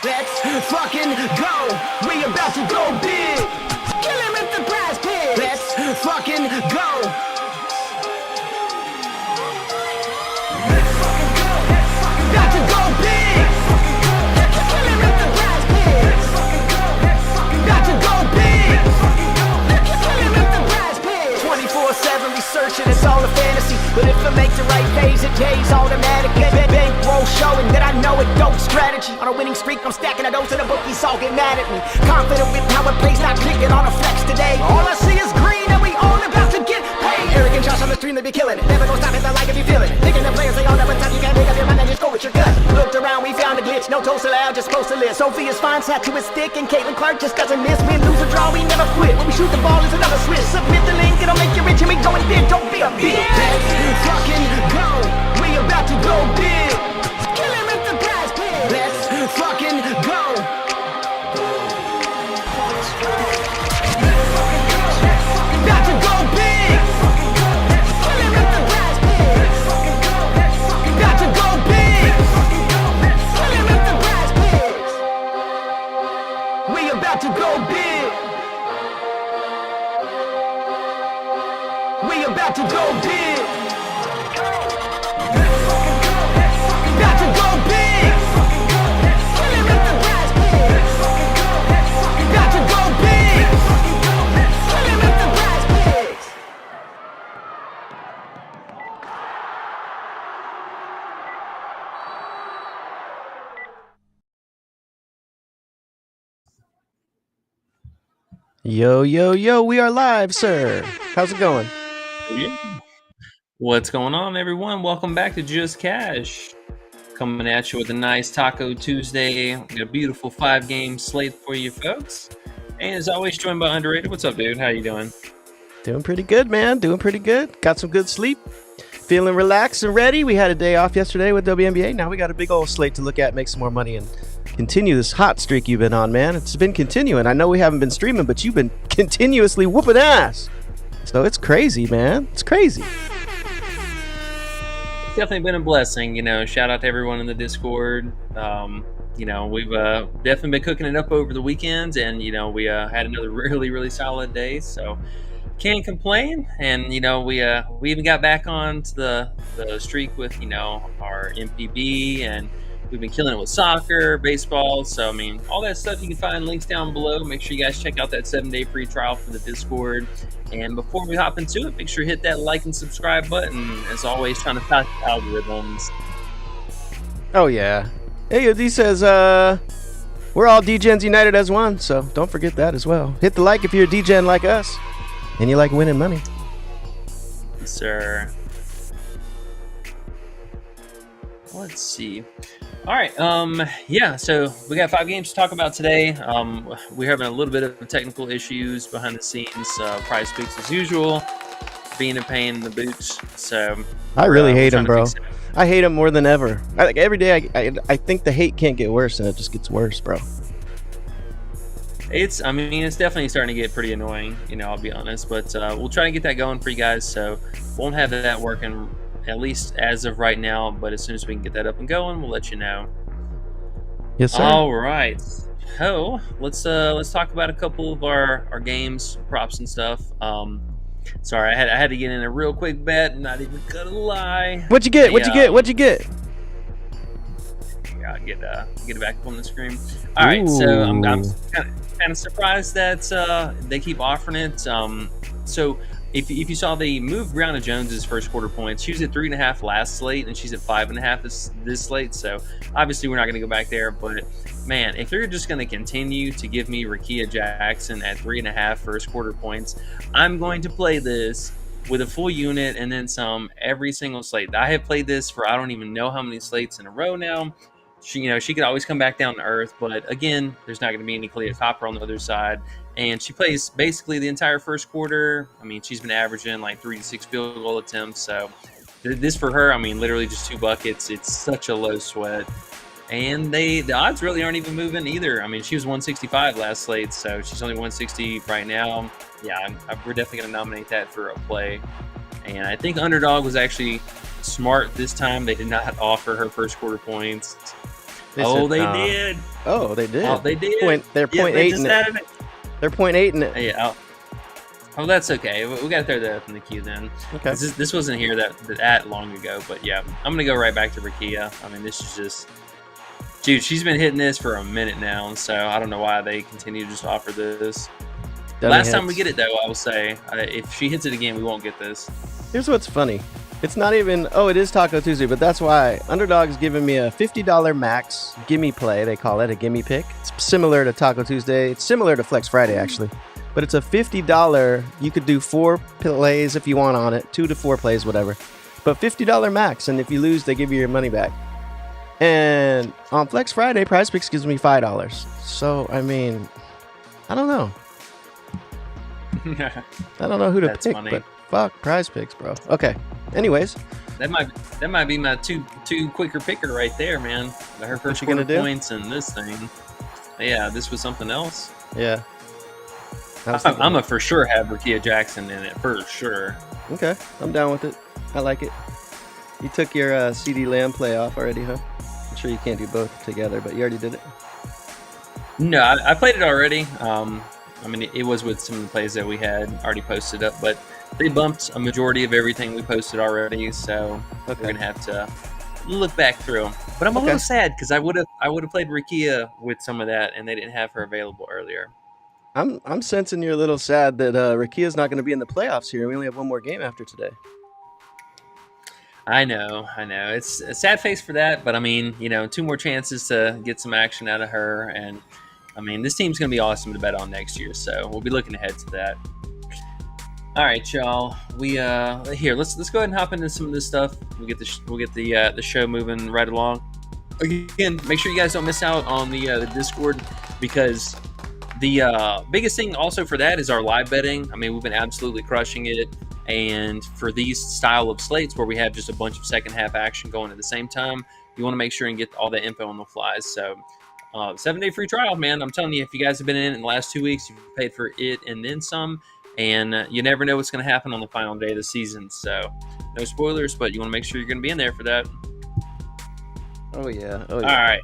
Let's fucking go. We about to go big. Kill him with the PrizePicks. Let's fucking go. About to go big. Kill him with the PrizePicks. About to go big. Kill him with the PrizePicks. 24/7 researching, it's all a fantasy. But if I make the right phase, it pays automatic. Bankroll showing that I know it dope strategy. On a winning streak, I'm stacking a dose of the bookies, all get mad at me. Confident with how it plays, not clicking on a flex today. All I see is green and we all about to get paid. Arrogant Josh on the stream, they be killing it. Never gonna stop it, they like if you feel it. Thinking the players, they all never time you can't make up your mind and just go with your gut. Looked around, we found a glitch, no toast allowed, just supposed to live. Sophia's fine, sat to his stick, and Caitlin Clark just doesn't miss. Win, lose or draw, we never quit. When we shoot the ball, is another switch. Submit the link, it'll make you rich, and we going big, don't be a bitch. Let's fucking go, we about to go big. Kill him with the PrizePicks. Let's fucking go. About to go big. Kill him with the PrizePicks. About to go big. Kill him with the PrizePicks. We about to go big. We about to go big. About to go big. Kill him with the PrizePicks. About to go big. Kill him with the PrizePicks. Yo, yo, yo, we are live, sir. How's it going? What's going on, everyone? Welcome back to Just Cash. Coming at you with a nice Taco Tuesday. We got a beautiful 5-game slate for you folks. And as always, joined by Underrated. What's up, dude? How you doing? Doing pretty good, man. Doing pretty good. Got some good sleep. Feeling relaxed and ready. We had a day off yesterday with WNBA. Now we got a big old slate to look at, make some more money, and continue this hot streak you've been on, man. It's been continuing. I know we haven't been streaming, but you've been continuously whooping ass. So it's crazy, man. It's crazy. It's definitely been a blessing. Shout out to everyone in the Discord. We've definitely been cooking it up over the weekends, and we had another really, really solid day. So can't complain. And we even got back on to the streak with our MPB, and we've been killing it with soccer, baseball. So all that stuff you can find links down below. Make sure you guys check out that 7-day free trial for the Discord. And before we hop into it, make sure you hit that like and subscribe button. As always, trying to pass the algorithms. Oh, yeah. Hey, D says, we're all D-Gens united as one, so don't forget that as well. Hit the like if you're a D-Gen like us and you like winning money. Yes, sir. Let's see. All right. So we got 5 games to talk about today. We're having a little bit of technical issues behind the scenes. PrizePicks as usual, being a pain in the boots. So I really hate him, bro. I hate him more than ever. Every day I think the hate can't get worse, and it just gets worse, bro. It's definitely starting to get pretty annoying, I'll be honest. But we'll try to get that going for you guys. So won't have that working, at least as of right now, but as soon as we can get that up and going, we'll let you know. Yes, sir. All right. So let's talk about a couple of our games, props and stuff. Sorry, I had to get in a real quick bet. Not even gonna lie. What'd you get? What'd you get? Yeah, I'll get it back up on the screen. All right. So I'm kind of surprised that they keep offering it. So if you saw, they moved Brianna Jones's first quarter points. She was at 3.5 last slate, and she's at 5.5 this slate. So obviously we're not going to go back there. But man, if they're just going to continue to give me Rakia Jackson at 3.5 first quarter points, I'm going to play this with a full unit and then some every single slate. I have played this for I don't even know how many slates in a row now. She could always come back down to earth, but again, there's not going to be any Clea Copper on the other side. And she plays basically the entire first quarter. She's been averaging like 3 to 6 field goal attempts. So this for her, literally just 2 buckets. It's such a low sweat. And the odds really aren't even moving either. She was 165 last slate, so she's only 160 right now. Yeah, we're definitely going to nominate that for a play. And I think Underdog was actually smart this time. They did not offer her first quarter points. They nah. did. Oh, they did. Oh, they did. They're Yeah, 0.8 they in just it. added it. They're 0.8 in it. Yeah. Oh, that's okay. We got to throw that up in the queue then. Okay. This wasn't here that long ago, but yeah, I'm gonna go right back to Rakia. I mean, this is just, dude, she's been hitting this for a minute now, so I don't know why they continue to just offer this. Dummy Last time hits. we get it, though, I will say, if she hits it again, we won't get this. Here's what's funny. It's not even, it is Taco Tuesday, but that's why Underdog's giving me a $50 max gimme play. They call it a gimme pick. It's similar to Taco Tuesday. It's similar to Flex Friday, actually. But it's a $50. You could do 4 plays if you want on it, 2 to 4 plays, whatever. But $50 max, and if you lose, they give you your money back. And on Flex Friday, PrizePicks gives me $5. So, I mean, I don't know. I don't know who to That's pick, funny. but fuck PrizePicks, bro. Okay. Anyways, That might be my two quicker picker right there, man. Her first you gonna quarter do? points and this thing. Yeah, this was something else. yeah. I'm a for sure have Rakia Jackson in it for sure. Okay, I'm down with it. I like it. You took your CD Lamb playoff already, huh? I'm sure you can't do both together, but you already did it. No, I played it already. I mean, it was with some of the plays that we had already posted up, but they bumped a majority of everything we posted already, so we're gonna have to look back through them. But I'm a little sad because I would have played Rakia with some of that, and they didn't have her available earlier. I'm sensing you're a little sad that Rakia's not going to be in the playoffs here. We only have one more game after today. I know. It's a sad face for that, but I mean, 2 more chances to get some action out of her, and I mean, this team's going to be awesome to bet on next year, so we'll be looking ahead to that. All right, y'all. We here. Let's go ahead and hop into some of this stuff. We'll get the show moving right along. Again, make sure you guys don't miss out on the Discord, because the biggest thing also for that is our live betting. I mean, we've been absolutely crushing it. And for these style of slates where we have just a bunch of second half action going at the same time, you want to make sure and get all the info on the flies. So 7-day free trial, man. I'm telling you, if you guys have been in the last 2 weeks, you've paid for it and then some. And you never know what's going to happen on the final day of the season. So no spoilers, but you want to make sure you're going to be in there for that. Oh yeah. All right.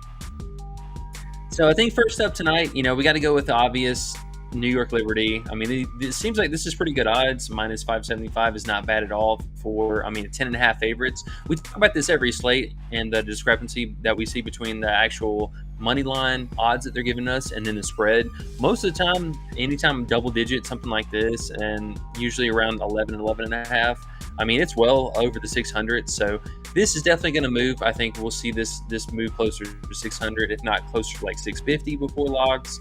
So I think first up tonight, we got to go with the obvious New York Liberty. I mean, it seems like this is pretty good odds. Minus 575 is not bad at all for, 10.5 favorites. We talk about this every slate and the discrepancy that we see between the actual money line odds that they're giving us and then the spread. Most of the time, anytime double digit, something like this, and usually around 11.5. I mean, it's well over the 600. So this is definitely going to move. I think we'll see this move closer to 600, if not closer to like 650 before locks.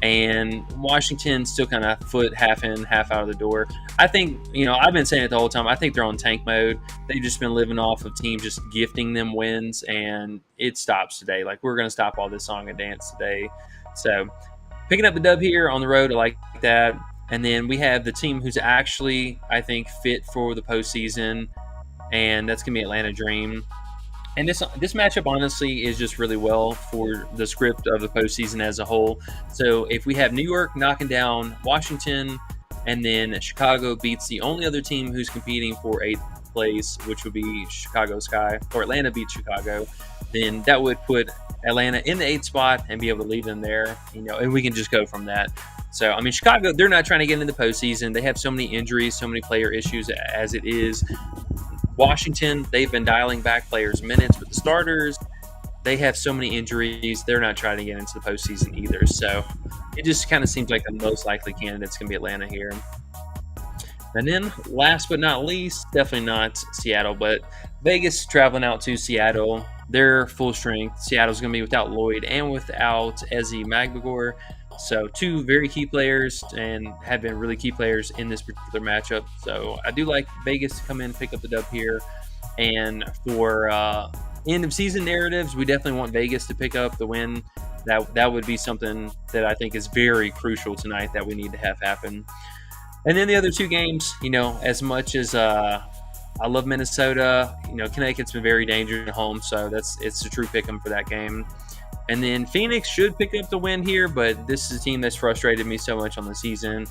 And Washington still kind of foot half in, half out of the door. I think, I've been saying it the whole time. I think they're on tank mode. They've just been living off of teams just gifting them wins, and it stops today. Like, we're going to stop all this song and dance today. So picking up the dub here on the road, I like that. And then we have the team who's actually, I think, fit for the postseason, and that's going to be Atlanta Dream. And this matchup, honestly, is just really well for the script of the postseason as a whole. So if we have New York knocking down Washington, and then Chicago beats the only other team who's competing for 8th place, which would be Chicago Sky, or Atlanta beats Chicago, then that would put Atlanta in the 8th spot and be able to leave them there, and we can just go from that. So, Chicago, they're not trying to get into the postseason. They have so many injuries, so many player issues as it is. Washington, they've been dialing back players' minutes with the starters. They have so many injuries. They're not trying to get into the postseason either. So it just kind of seems like the most likely candidate's going to be Atlanta here. And then last but not least, definitely not Seattle, but Vegas traveling out to Seattle. They're full strength. Seattle's going to be without Lloyd and without Ezi Magbagor. So 2 very key players, and have been really key players in this particular matchup. So I do like Vegas to come in and pick up the dub here. And for end of season narratives, we definitely want Vegas to pick up the win. That would be something that I think is very crucial tonight that we need to have happen. And then the other 2 games, as much as I love Minnesota, Connecticut's been very dangerous at home, so it's a true pick 'em for that game. And then Phoenix should pick up the win here, but this is a team that's frustrated me so much on the season.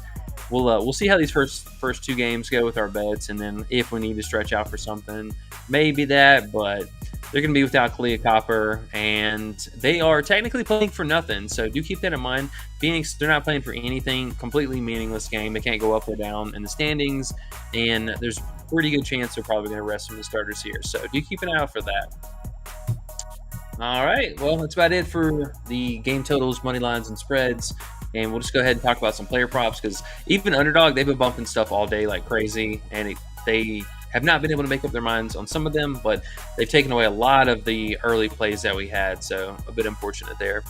We'll see how these first 2 games go with our bets, and then if we need to stretch out for something, maybe that. But They're going to be without Kalia Copper, and they are technically playing for nothing. So do keep that in mind. Phoenix, they're not playing for anything. Completely meaningless game. They can't go up or down in the standings, and there's a pretty good chance they're probably going to rest some of the starters here. So do keep an eye out for that. All right. Well, that's about it for the game totals, money lines, and spreads. And we'll just go ahead and talk about some player props, because even Underdog, they've been bumping stuff all day like crazy, and they have not been able to make up their minds on some of them, but they've taken away a lot of the early plays that we had, so a bit unfortunate there.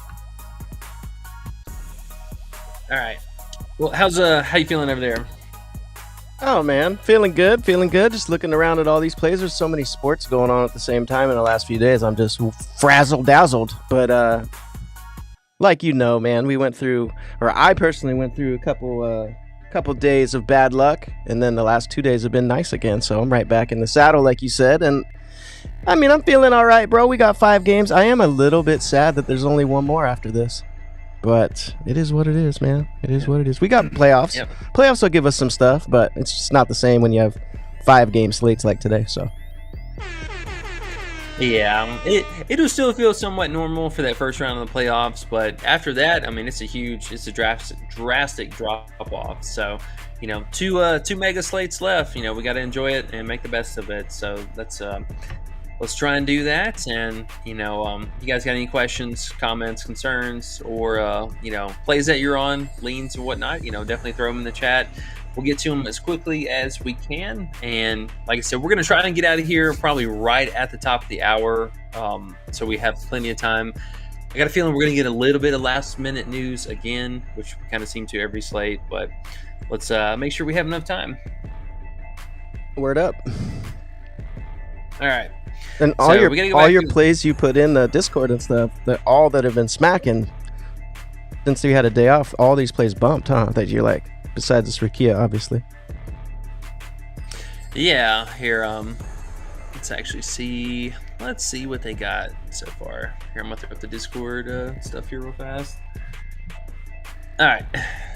All right. Well, how you feeling over there? Oh man, feeling good. Just looking around at all these plays. There's so many sports going on at the same time in the last few days. I'm just frazzled dazzled. But like man, we went through, or I personally went through a couple days of bad luck, and then the last 2 days have been nice again. So I'm right back in the saddle, like you said. And I mean, I'm feeling all right, bro. We got 5 games. I am a little bit sad that there's only one more after this. But it is what it is, man. It is what it is. We got playoffs. Yep. Playoffs will give us some stuff, but it's just not the same when you have 5 game slates like today. So yeah, it'll still feel somewhat normal for that first round of the playoffs, but after that, I mean, it's a drastic drop off. So, two mega slates left. We got to enjoy it and make the best of it. So let's try and do that. And, you guys got any questions, comments, concerns, or, plays that you're on, leans and whatnot, definitely throw them in the chat. We'll get to them as quickly as we can. And like I said, we're going to try and get out of here probably right at the top of the hour. So we have plenty of time. I got a feeling we're going to get a little bit of last minute news again, which we kind of seem to every slate, but let's make sure we have enough time. Word up. All right. And all your plays you put in the Discord and stuff, all that have been smacking since you had a day off, all these plays bumped, huh? That you're like, besides this Rakia, obviously. Yeah, here, let's actually see. Let's see what they got so far. Here, I'm going to throw up the Discord stuff here real fast. All right,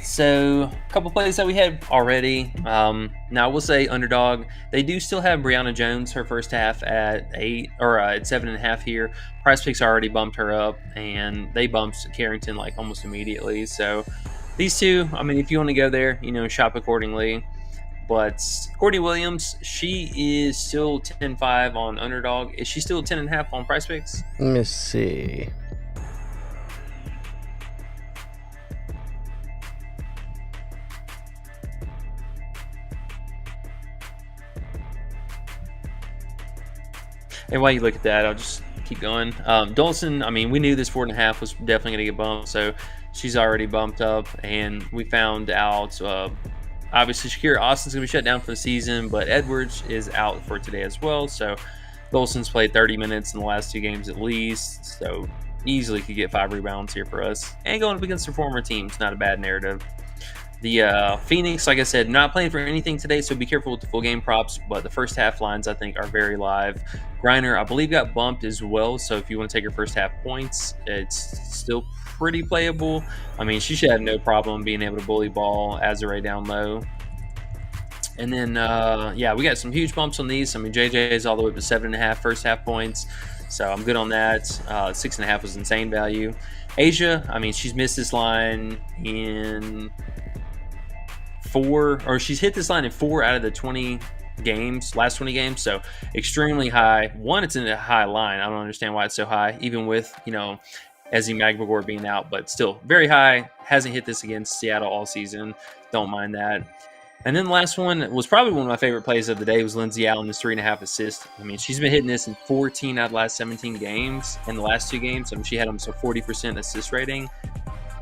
so a couple plays that we had already. Now, we'll say Underdog. They do still have Brianna Jones, her first half at 8 or at 7.5 here. PrizePicks already bumped her up, and they bumped Carrington like almost immediately. So these two, I mean, if you want to go there, shop accordingly. But Courtney Williams, she is still 10.5 on Underdog. Is she still 10.5 on PrizePicks? Let me see. And while you look at that, I'll just keep going. Dolson, I mean, we knew this 4.5 was definitely going to get bumped, so she's already bumped up. And we found out, obviously, Shakira Austin's going to be shut down for the season, but Edwards is out for today as well. So Dolson's played 30 minutes in the last 2 games at least, so easily could get 5 rebounds here for us. And going up against their former teams, not a bad narrative. The Phoenix, like I said, not playing for anything today, so be careful with the full game props. But the first half lines, I think, are very live. Griner, I believe, got bumped as well. So if you want to take your first half points, it's still pretty playable. I mean, she should have no problem being able to bully ball Azure down low. And then, we got some huge bumps on these. I mean, JJ is all the way up to 7.5 first half points. So I'm good on that. 6.5 was insane value. Asia, I mean, she's missed this line in 4, or she's hit this line in 4 out of the 20 games, last 20 games. So extremely high. One, it's in a high line. I don't understand why it's so high, even with, Ezzy Magbagor being out, but still very high. Hasn't hit this against Seattle all season. Don't mind that. And then the last one was probably one of my favorite plays of the day was Lindsay Allen, this 3.5 assists. I mean, she's been hitting this in 14 out of the last 17 games. In the last 2 games, I mean, she had them, so 40% assist rating.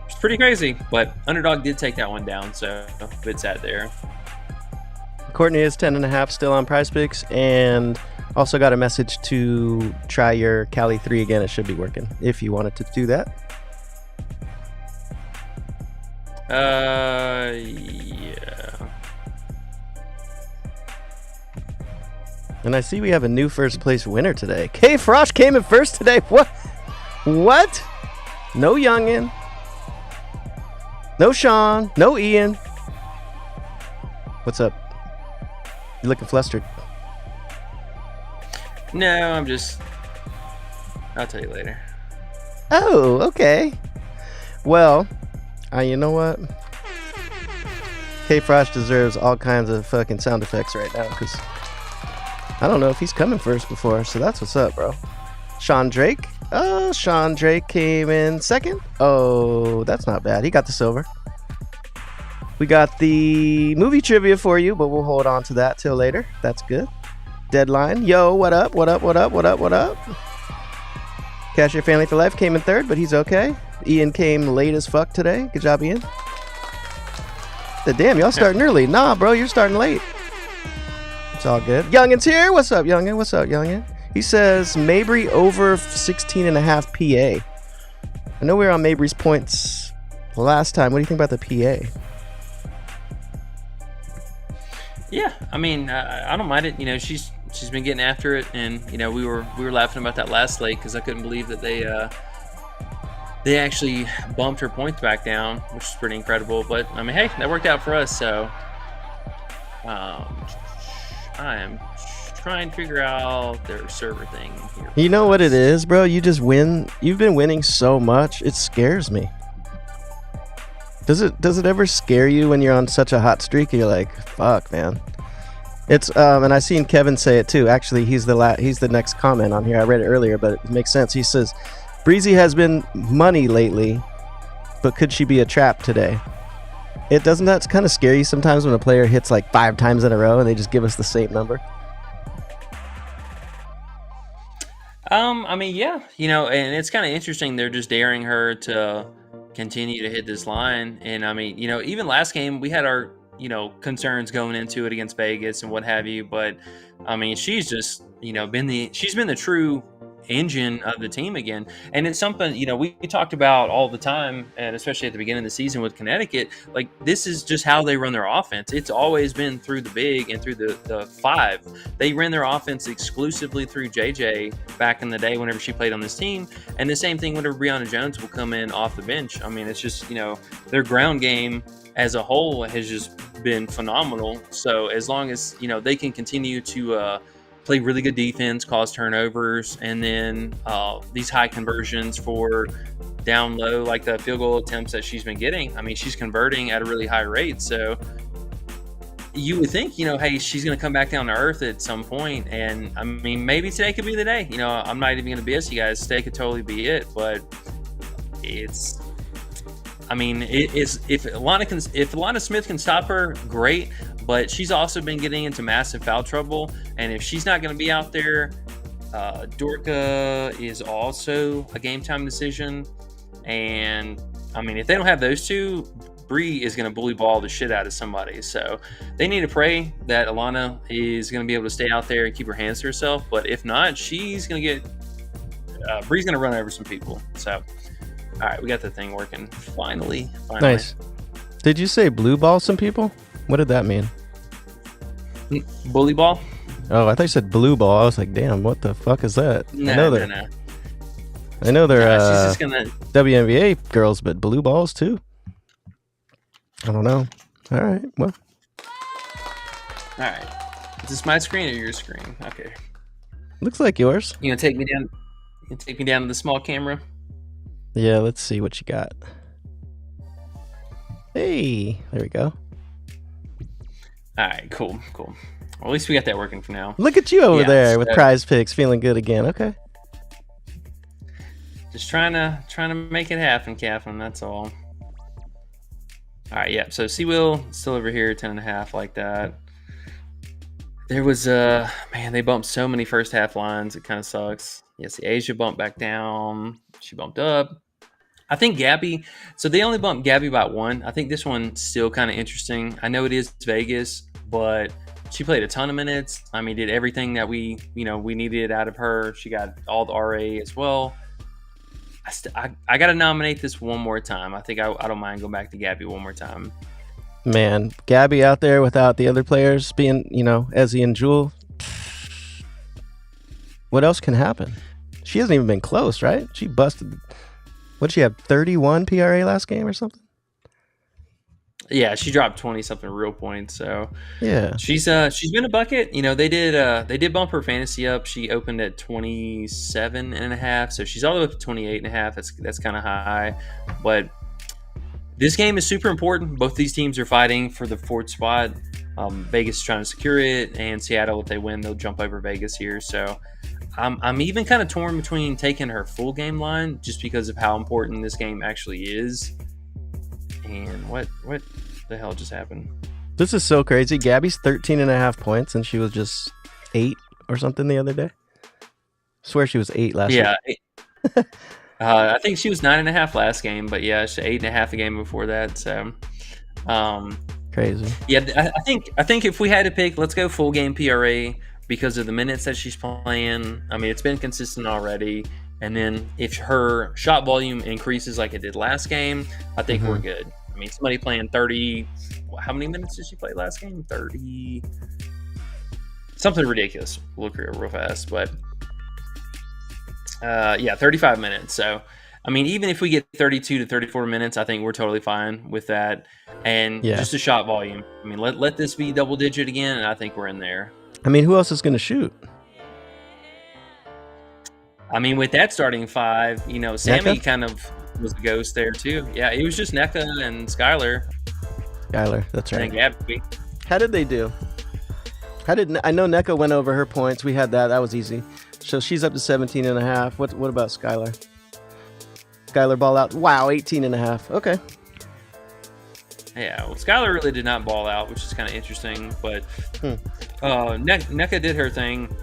It's pretty crazy, but Underdog did take that one down, so it's at there. Courtney is 10.5 still on PrizePicks, and also got a message to try your Cali 3 again. It should be working if you wanted to do that. Yeah. And I see we have a new first place winner today. Kay Frosch came in first today. What? No Youngin. No Sean. No Ian. What's up? You looking flustered? No, I'm just I'll tell you later. Oh, okay. Well, you know what? K Frosh deserves all kinds of fucking sound effects right now because I don't know if he's coming first before, so that's what's up, bro. Sean Drake. Oh, Sean Drake came in second. Oh, that's not bad. He got the silver. We got the movie trivia for you, but we'll hold on to that till later. That's good. Deadline. Yo, what up? What up? What up? What up? What up? Cashier Family for Life came in third, but he's okay. Ian came late as fuck today. Good job, Ian. Damn, y'all starting early. Nah, bro, you're starting late. It's all good. Youngin's here. What's up, Youngin? What's up, Youngin? He says Mabry over 16.5 PA. I know we were on Mabry's points last time. What do you think about the PA? Yeah, I mean, I don't mind it. You know, she's been getting after it, and you know, we were laughing about that last slate because I couldn't believe that they actually bumped her points back down, which is pretty incredible. But I mean, hey, that worked out for us. So I am trying to figure out their server thing here. You know what it is, bro? You just win. You've been winning so much, it scares me. Does it ever scare you when you're on such a hot streak? You're like, fuck, man. It's and I seen Kevin say it too. Actually, he's the next comment on here. I read it earlier, but it makes sense. He says, Breezy has been money lately, but could she be a trap today? It doesn't that kind of scare you sometimes when a player hits like 5 times in a row and they just give us the same number? I mean, yeah, you know, and it's kind of interesting. They're just daring her to continue to hit this line. And I mean, you know, even last game we had our, you know, concerns going into it against Vegas and what have you. But I mean, she's just, you know, been the true engine of the team again. And it's something, you know, we talked about all the time, and especially at the beginning of the season with Connecticut, like this is just how they run their offense. It's always been through the big and through the 5. They ran their offense exclusively through JJ back in the day whenever she played on this team. And the same thing whenever Brianna Jones will come in off the bench. I mean, it's just, you know, their ground game as a whole has just been phenomenal. So as long as, you know, they can continue to play really good defense, cause turnovers, and then these high conversions for down low, like the field goal attempts that she's been getting. I mean, she's converting at a really high rate. So you would think, you know, hey, she's going to come back down to earth at some point. And I mean, maybe today could be the day. You know, I'm not even going to BS you guys. Today could totally be it. But it's, I mean, if Alana Smith can stop her, great. But she's also been getting into massive foul trouble. And if she's not going to be out there, Dorka is also a game time decision. And I mean, if they don't have those two, Bree is going to bully ball the shit out of somebody. So they need to pray that Alana is going to be able to stay out there and keep her hands to herself. But if not, she's going to get Bree's going to run over some people. So, all right, we got the thing working. Finally. Nice. Did you say blue ball some people? What did that mean? Bully ball? Oh, I thought you said blue ball. I was like, damn, what the fuck is that? No. I know they're she's just gonna... WNBA girls, but blue balls too? I don't know. All right, well. All right. Is this my screen or your screen? Okay. Looks like yours. You gonna take me down? You gonna take me down to the small camera? Yeah, let's see what you got. Hey, there we go. All right, cool. Well, at least we got that working for now. Look at you over there with PrizePicks, feeling good again. Okay. Just trying to make it happen, Catherine. That's all. All right, yeah. So Seawheel still over here, 10.5, like that. There was man, they bumped so many first half lines. It kind of sucks. Yes, the Asia bumped back down. She bumped up. I think Gabby. So they only bumped Gabby by 1. I think this one's still kind of interesting. I know it is Vegas, but she played a ton of minutes. I mean, did everything that we needed out of her. She got all the RA as well. I got to nominate this one more time. I think I don't mind going back to Gabby one more time. Man, Gabby out there without the other players being, Ezzy and Jewel. What else can happen? She hasn't even been close, right? She busted. What did she have? 31 PRA last game or something? Yeah, she dropped 20 something real points. So Yeah. she's been a bucket. They did bump her fantasy up. She opened at 27.5, so she's all the way up to 28.5. That's kind of high, but this game is super important. Both these teams are fighting for the fourth spot. Vegas is trying to secure it, and Seattle, if they win, they'll jump over Vegas here. So I'm even kind of torn between taking her full game line just because of how important this game actually is. And what the hell just happened? This is so crazy. Gabby's 13.5 points, and she was just 8 or something the other day. Swear she was 8 last week. Yeah. I think she was 9.5 last game, but yeah, she 8.5 a game before that. So, crazy. Yeah, I think if we had to pick, let's go full game PRA because of the minutes that she's playing. I mean, it's been consistent already. And then if her shot volume increases like it did last game, I think we're good. I mean, somebody playing 30. How many minutes did she play last game? 30. Something ridiculous. We'll look here real fast, but. 35 minutes. So, I mean, even if we get 32 to 34 minutes, I think we're totally fine with that. And just a shot volume. I mean, let this be double digit again, and I think we're in there. I mean, who else is going to shoot? I mean, with that starting five, Sammy Nneka? kind of was a ghost there too. Yeah, it was just Nneka and Skylar. That's right. And Gabby. How did they do? I know Nneka went over her points. We had that. That was easy. So she's up to 17.5. What about Skylar? Skylar ball out. Wow, 18.5. Okay. Yeah, well, Skylar really did not ball out, which is kind of interesting. But Nneka did her thing.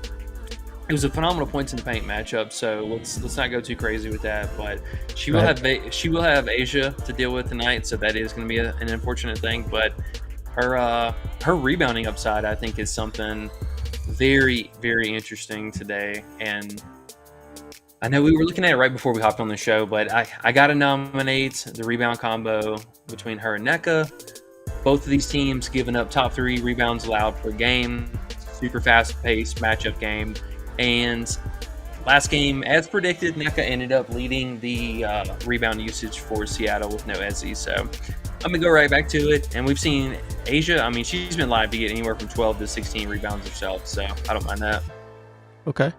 It was a phenomenal points in the paint matchup, so let's not go too crazy with that. But she will have Asia to deal with tonight, so that is going to be an unfortunate thing. But her rebounding upside, I think, is something very, very interesting today. And I know we were looking at it right before we hopped on the show, but I got to nominate the rebound combo between her and Nneka. Both of these teams giving up top 3 rebounds allowed per game. Super fast-paced matchup game. And last game, as predicted, Nneka ended up leading the rebound usage for Seattle with no Ezzy. So I'm going to go right back to it. And we've seen Asia. I mean, she's been live to get anywhere from 12 to 16 rebounds herself. So I don't mind that. Okay.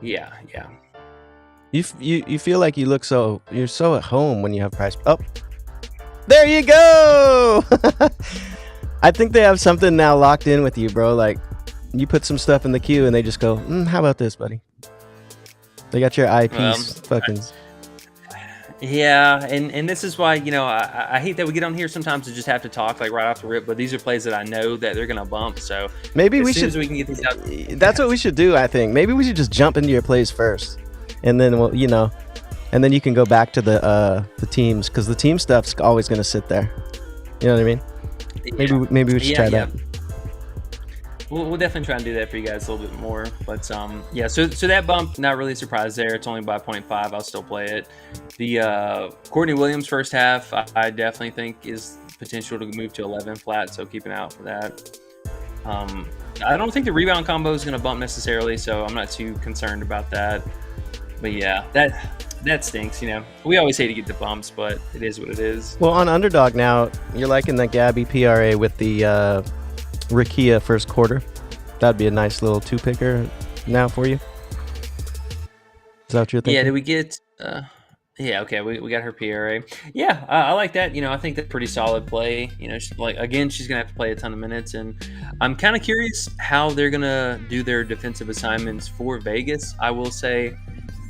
Yeah. You feel like you're so at home when you have Prize. Oh, there you go. I think they have something now locked in with you, bro. Like you put some stuff in the queue and they just go, how about this, buddy? They got your eyepiece fucking. Yeah, and this is why, I hate that we get on here sometimes to just have to talk like right off the rip, but these are plays that I know that they're going to bump. So maybe we can get these out. That's what we should do, I think. Maybe we should just jump into your plays first. And then and then you can go back to the teams, because the team stuff's always going to sit there. You know what I mean? Yeah. Maybe we should try that. We'll definitely try and do that for you guys a little bit more. But so that bump, not really surprised there. It's only by 0.5. I'll still play it. The Courtney Williams first half, I definitely think is potential to move to 11 flat. So keep an eye out for that. I don't think the rebound combo is going to bump necessarily, so I'm not too concerned about that. But yeah, that stinks. We always hate to get the bumps, but it is what it is. Well, on Underdog now, you're liking the Gabby PRA with the Rakia first quarter. That'd be a nice little 2-picker now for you. Is that what you're thinking? Yeah, did we get... okay, we got her PRA. Yeah, I like that. I think that's a pretty solid play. She's going to have to play a ton of minutes, and I'm kind of curious how they're going to do their defensive assignments for Vegas. I will say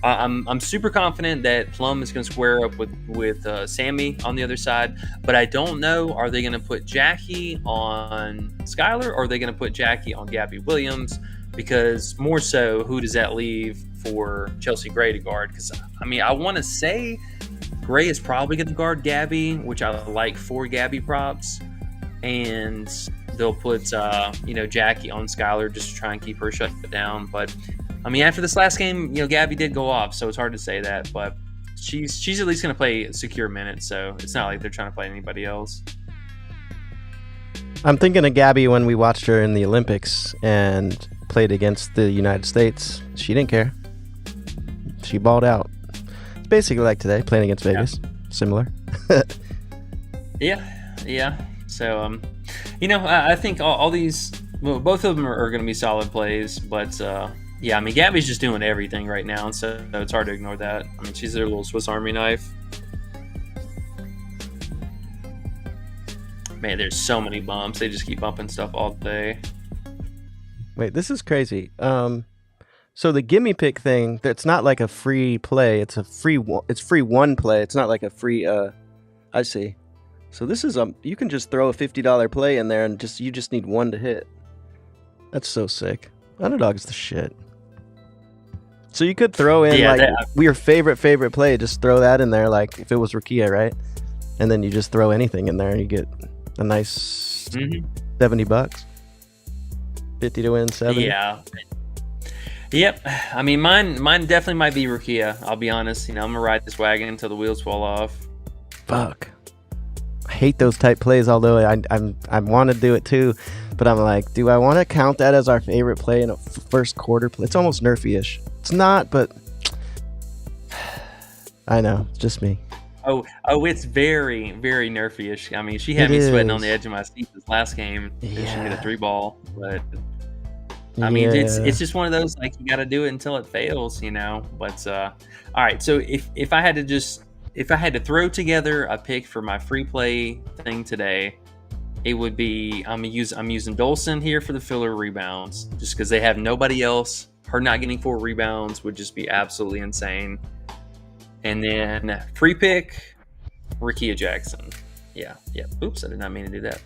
I'm super confident that Plum is going to square up with Sammy on the other side, but I don't know, are they going to put Jackie on Skylar, or are they going to put Jackie on Gabby Williams? Because more so, who does that leave for Chelsea Gray to guard? Because, I want to say Gray is probably going to guard Gabby, which I like for Gabby props. And they'll put, Jackie on Skylar just to try and keep her shut down. But, after this last game, Gabby did go off, so it's hard to say that. But she's at least going to play secure minutes, so it's not like they're trying to play anybody else. I'm thinking of Gabby when we watched her in the Olympics and played against the United States. She didn't care. She balled out. basically like today, playing against Vegas. Similar. Yeah. So, I think all these, well, both of them are going to be solid plays, but yeah, I mean, Gabby's just doing everything right now, and so it's hard to ignore that. I mean, she's their little Swiss Army knife. Man, there's so many bumps. They just keep bumping stuff all day. Wait, this is crazy. So the gimme pick thing, that's not like a free play. It's free one play. It's not like a free. I see. So this is you can just throw a $50 play in there and you just need one to hit. That's so sick. Underdog's the shit. So you could throw in your favorite play. Just throw that in there, like if it was Rukia, right? And then you just throw anything in there, and you get a nice $70. 50 to win, 70. Yeah. Yep. I mean, mine definitely might be Rukia. I'll be honest. I'm gonna ride this wagon until the wheels fall off. Fuck. I hate those type plays. Although I want to do it too, but I'm like, do I want to count that as our favorite play in a first quarter play? It's almost nerfy-ish. It's not, but I know, it's just me. Oh, it's very, very nerfy-ish. I mean, she had me sweating on the edge of my seat this last game. She hit a 3-ball, but I mean, it's just one of those, like, you got to do it until it fails, But all right, so if I had to throw together a pick for my free play thing today, it would be I'm using Dolson here for the filler rebounds, just because they have nobody else. Her not getting 4 rebounds would just be absolutely insane. And then free pick, Rukia Jackson. Yeah. Oops, I did not mean to do that.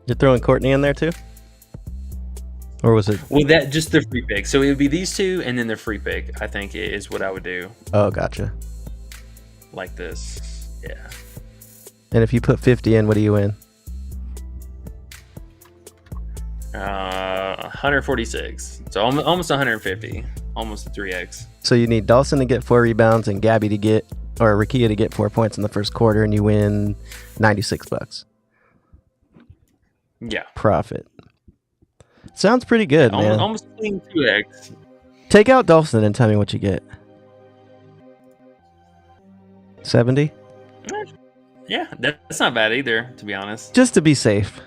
You're throwing Courtney in there too? Or was it? Well, that just the free pick. So it would be these two and then the free pick, I think, is what I would do. Oh, gotcha. Like this. Yeah. And if you put 50 in, what do you win? 146. So almost 150. Almost a 3x. So you need Dawson to get 4 rebounds and Gabby to get, or Rukia to get 4 points in the first quarter, and you win $96. Yeah. Profit. Sounds pretty good, man. Almost 2x. Take out Dawson and tell me what you get. 70? Yeah, that's not bad either, to be honest. Just to be safe.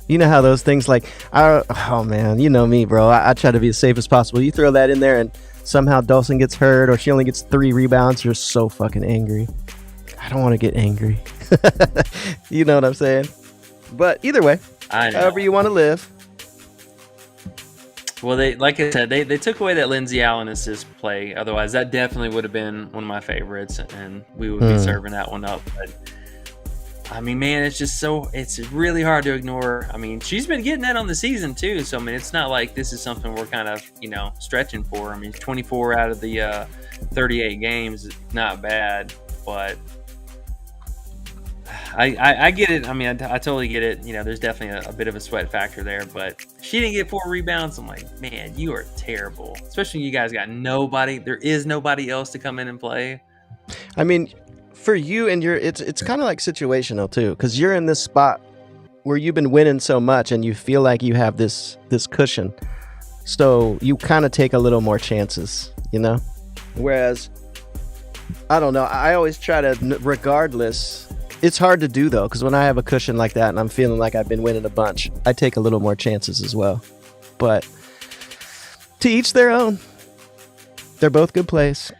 You know how those things oh man, you know me, bro. I try to be as safe as possible. You throw that in there and somehow Dawson gets hurt or she only gets 3 rebounds, you're so fucking angry. I don't want to get angry. You know what I'm saying? But either way, however you want to live. Well, like I said, they took away that Lindsay Allen assist play. Otherwise, that definitely would have been one of my favorites, and we would be serving that one up. But I mean, man, it's really hard to ignore. I mean, she's been getting that on the season too. So I mean, it's not like this is something we're kind of stretching for. I mean, 24 out of the 38 games is not bad, but I get it. I mean, I totally get it. There's definitely a bit of a sweat factor there, but she didn't get 4 rebounds. I'm like, man, you are terrible. Especially when you guys got nobody. There is nobody else to come in and play. I mean, for you and it's kind of like situational too, because you're in this spot where you've been winning so much and you feel like you have this cushion. So you kind of take a little more chances, Whereas, I don't know. I always try to, regardless. It's hard to do, though, because when I have a cushion like that and I'm feeling like I've been winning a bunch, I take a little more chances as well. But to each their own. They're both good plays.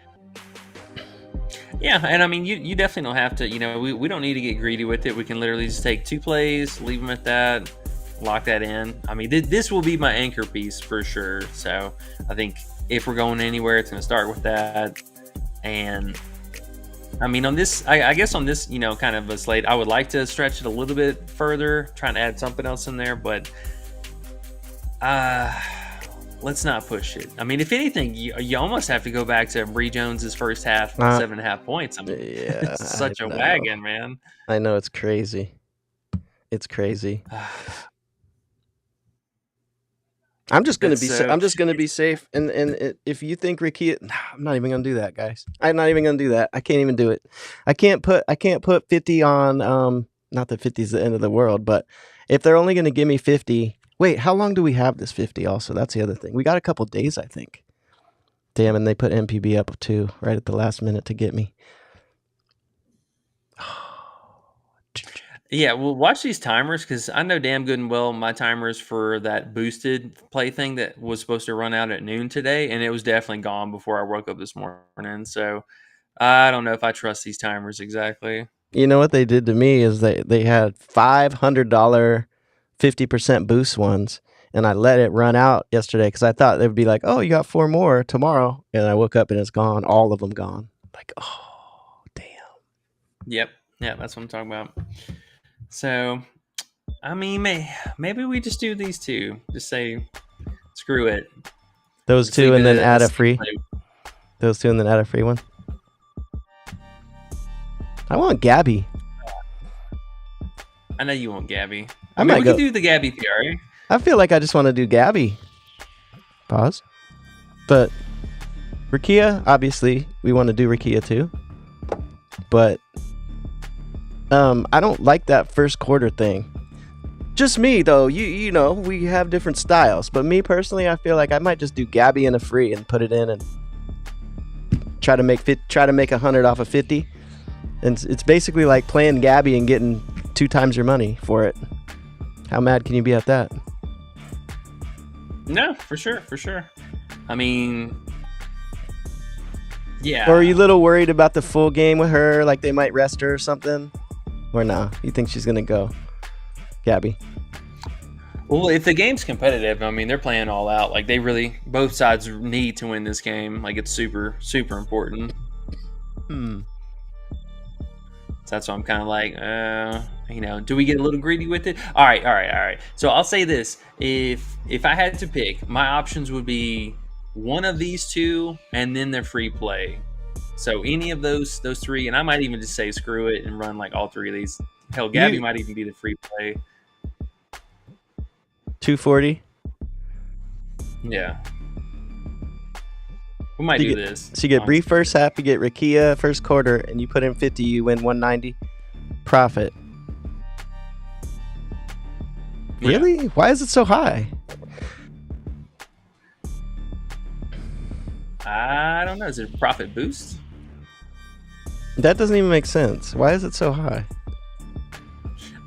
Yeah, and I mean, you definitely don't have to, we don't need to get greedy with it. We can literally just take 2 plays, leave them at that, lock that in. I mean, this will be my anchor piece for sure. So I think if we're going anywhere, it's going to start with that. And I mean, on this, I guess on this, kind of a slate, I would like to stretch it a little bit further, trying to add something else in there, but let's not push it. I mean, if anything, you almost have to go back to Bree Jones's first half, 7.5 points. I mean, yeah, it's such a wagon, man. I know, it's crazy. It's crazy. I'm just gonna be safe. And if you think Rukia, I'm not even gonna do that, guys. I'm not even gonna do that. I can't even do it. I can't put 50 on. Not that 50 is the end of the world, but if they're only gonna give me 50, wait, how long do we have this 50? Also, that's the other thing. We got a couple days, I think. Damn, and they put MPB up too, right at the last minute to get me. Yeah, well, watch these timers because I know damn good and well my timers for that boosted play thing that was supposed to run out at noon today, and it was definitely gone before I woke up this morning. So I don't know if I trust these timers exactly. You know what they did to me is they had $500 50% boost ones, and I let it run out yesterday because I thought they would be like, oh, you got 4 more tomorrow, and I woke up and it's gone, all of them gone. Like, oh, damn. Yep, yeah, that's what I'm talking about. So, I mean, maybe we just do these two. Just say, screw it. Those Just two leave and it then add a as free. play. Those two and then add a free one. I want Gabby. I know you want Gabby. I I mean, might we go. could do the Gabby theory. I feel like I just want to do Gabby. Pause. But Rakia, obviously, we want to do Rakia too. But I don't like that first quarter thing. Just me though. You know, we have different styles. But me personally, I feel like I might just do Gabby in a free and put it in and try to make 100 off of 50. And it's basically like playing Gabby and getting 2 times your money for it. How mad can you be at that? No, for sure. I mean, yeah. Or are you a little worried about the full game with her? Like they might rest her or something? Or nah? You think she's going to go? Gabby. Well, if the game's competitive, I mean, they're playing all out. Like they really, both sides need to win this game. Like it's super, super important. So that's why I'm kind of like, do we get a little greedy with it? All right. So I'll say this: if I had to pick, my options would be one of these two, and then the free play. So any of those 3, and I might even just say screw it and run like all 3 of these. Hell, Gabby might even be the free play. 240. Yeah. We might do this. So you get Bree first half, you get Rakia first quarter, and you put in 50, you win 190. Profit. Yeah. Really? Why is it so high? I don't know. Is it a profit boost? That doesn't even make sense. Why is it so high?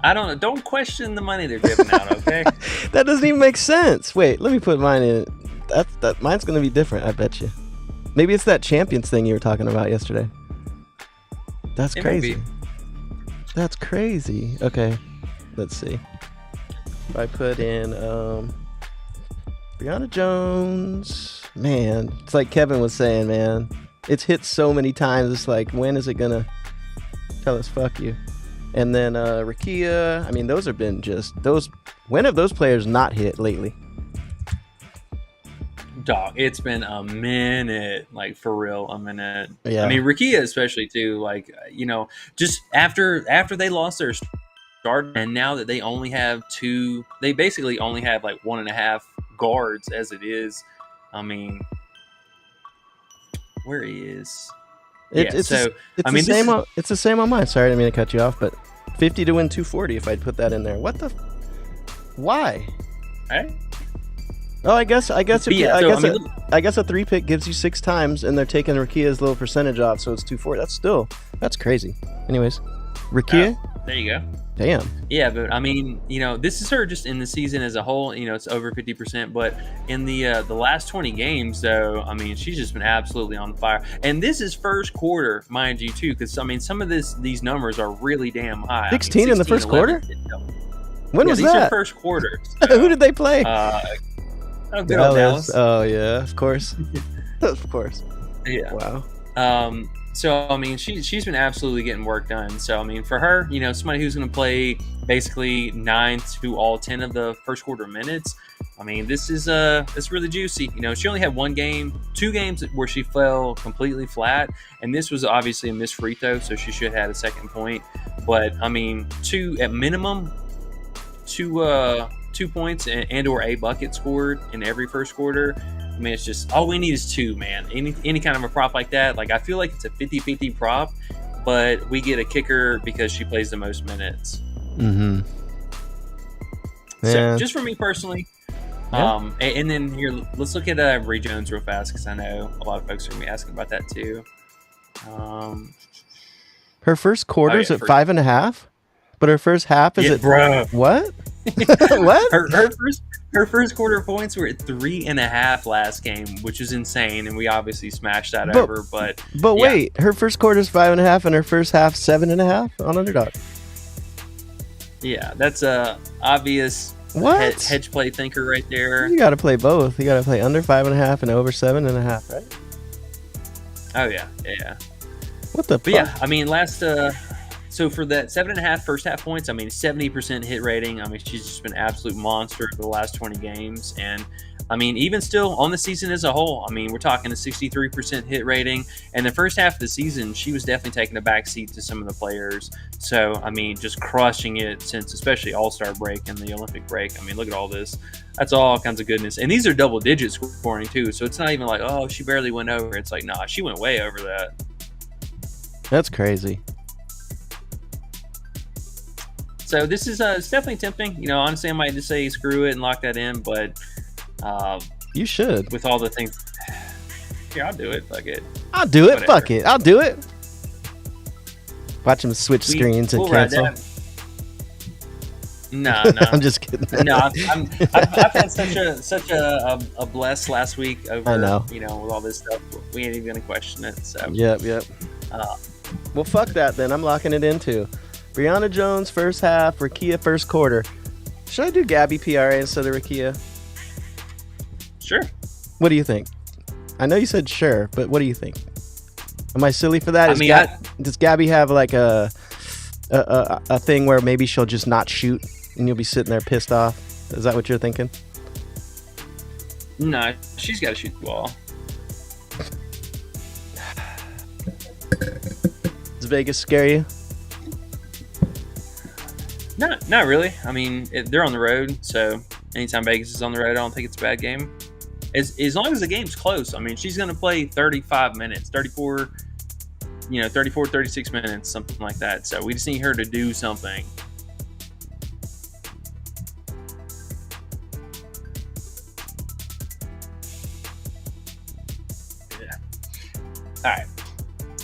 I don't know. Don't question the money they're giving out, okay? That doesn't even make sense. Wait, let me put mine in. That mine's gonna be different, I bet you. Maybe it's that champions thing you were talking about yesterday. That's It may crazy. be. That's crazy. Okay, let's see. If I put in Brianna Jones, man, it's like Kevin was saying, man. It's hit so many times. It's like, when is it gonna tell us fuck you? And then Rakia, I mean, those have been just those. When have those players not hit lately? Dog, it's been a minute, like for real, a minute. Yeah. I mean, Rakia especially too. Like, just after they lost their start, and now that they only have 2, they basically only have like 1.5 guards as it is. I mean, where he is? It's the same on mine. Sorry, I didn't mean to cut you off, but 50 to win 240 if I'd put that in there. What the? Why? Hey? Oh, I guess a 3-pick gives you 6 times, and they're taking Rakia's little percentage off, so it's 240. That's crazy. Anyways, Rakia. There you go. Damn. Yeah, but I mean, this is her just in the season as a whole. It's over 50%, but in the last 20 games, though, I mean, she's just been absolutely on fire. And this is first quarter, mind you, too, because I mean, some of these numbers are really damn high. 16 in the first 11. quarter? When was these that? Are first quarter. Who did they play? Good old Dallas. Oh yeah, of course. Of course. Yeah. Wow. So I mean, she's been absolutely getting work done. So I mean, for her, somebody who's going to play basically 9 to all 10 of the first quarter minutes. I mean, this is it's really juicy. She only had 2 games where she fell completely flat, and this was obviously a missed free throw, so she should have had a second point. But I mean, 2 at minimum, 2 points and or a bucket scored in every first quarter. I mean, it's just all we need is 2, man. Any kind of a prop like that. Like, I feel like it's a 50-50 prop, but we get a kicker because she plays the most minutes. Mm-hmm. So just for me personally, And then here, let's look at Bree Jones real fast because I know a lot of folks are going to be asking about that too. Her first quarter's at first- 5.5, but her first half is at bro. what? What? Her first quarter points were at 3.5 last game, which is insane, and we obviously smashed that over. But yeah. Wait, her first quarter's 5.5, and her first half 7.5 on Underdog. Yeah, that's a obvious hedge play thinker right there. You got to play both. You got to play under 5.5 and over 7.5, right? Oh yeah. What the? But yeah, I mean, so for that 7.5 first half points, I mean, 70% hit rating. I mean, she's just been an absolute monster for the last 20 games. And I mean, even still on the season as a whole, I mean, we're talking a 63% hit rating. And the first half of the season, she was definitely taking a back seat to some of the players. So, I mean, just crushing it since especially All-Star break and the Olympic break. I mean, look at all this. That's all kinds of goodness. And these are double digit scoring too. So it's not even like, oh, she barely went over. It's like, nah, she went way over that. That's crazy. So this is it's definitely tempting. You know, honestly, I might just say screw it and lock that in, but you should. With all the things, here, I'll do it. Fuck it. I'll do it. Whatever. Fuck it. I'll do it. Watch him switch screens and cancel. No. I'm just kidding. No, I've had such a bless last week over, I know. You know, with all this stuff. We ain't even gonna question it. So Yep. Well, fuck that then. I'm locking it in too. Brianna Jones first half, Rakia first quarter. Should I do Gabby PRA instead of Rakia? Sure. What do you think? I know you said sure, but what do you think? Am I silly for that? Does Gabby have like a thing where maybe she'll just not shoot and you'll be sitting there pissed off? Is that what you're thinking? No, she's got to shoot the ball. Does Vegas scare you? Not really. I mean, they're on the road, so anytime Vegas is on the road, I don't think it's a bad game. As long as the game's close, I mean, she's going to play 35 minutes, 34, 36 minutes, something like that. So we just need her to do something. Yeah. All right.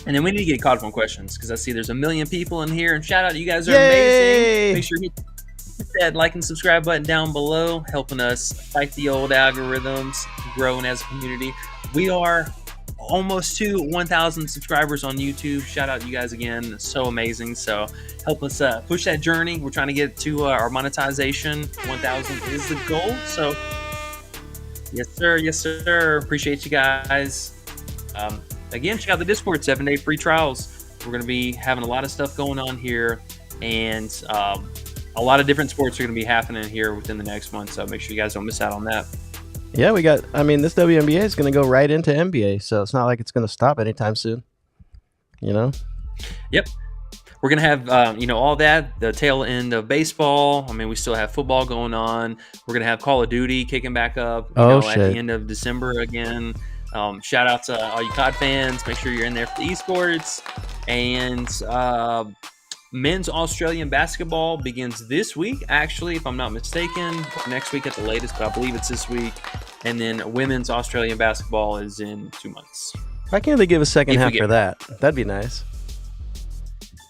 And then we need to get caught up on questions because I see there's a million people in here. And shout out, you guys are amazing. Make sure you hit that like and subscribe button down below, helping us fight the old algorithms, growing as a community. We are almost to 1,000 subscribers on YouTube. Shout out, you guys again. So amazing. So help us push that journey. We're trying to get to our monetization. 1,000 is the goal. So yes, sir. Yes, sir. Appreciate you guys. Again, check out the Discord, 7-day free trials. We're going to be having a lot of stuff going on here, and a lot of different sports are going to be happening here within the next month, so make sure you guys don't miss out on that. Yeah, this WNBA is going to go right into NBA, so it's not like it's going to stop anytime soon. You know? Yep. We're going to have, all that, the tail end of baseball. I mean, we still have football going on. We're going to have Call of Duty kicking back up at the end of December again. Shout out to all you COD fans. Make sure you're in there for the esports. And men's Australian basketball begins this week, actually, if I'm not mistaken. Next week at the latest, but I believe it's this week. And then women's Australian basketball is in 2 months. Why can't they give a second half for that? That'd be nice.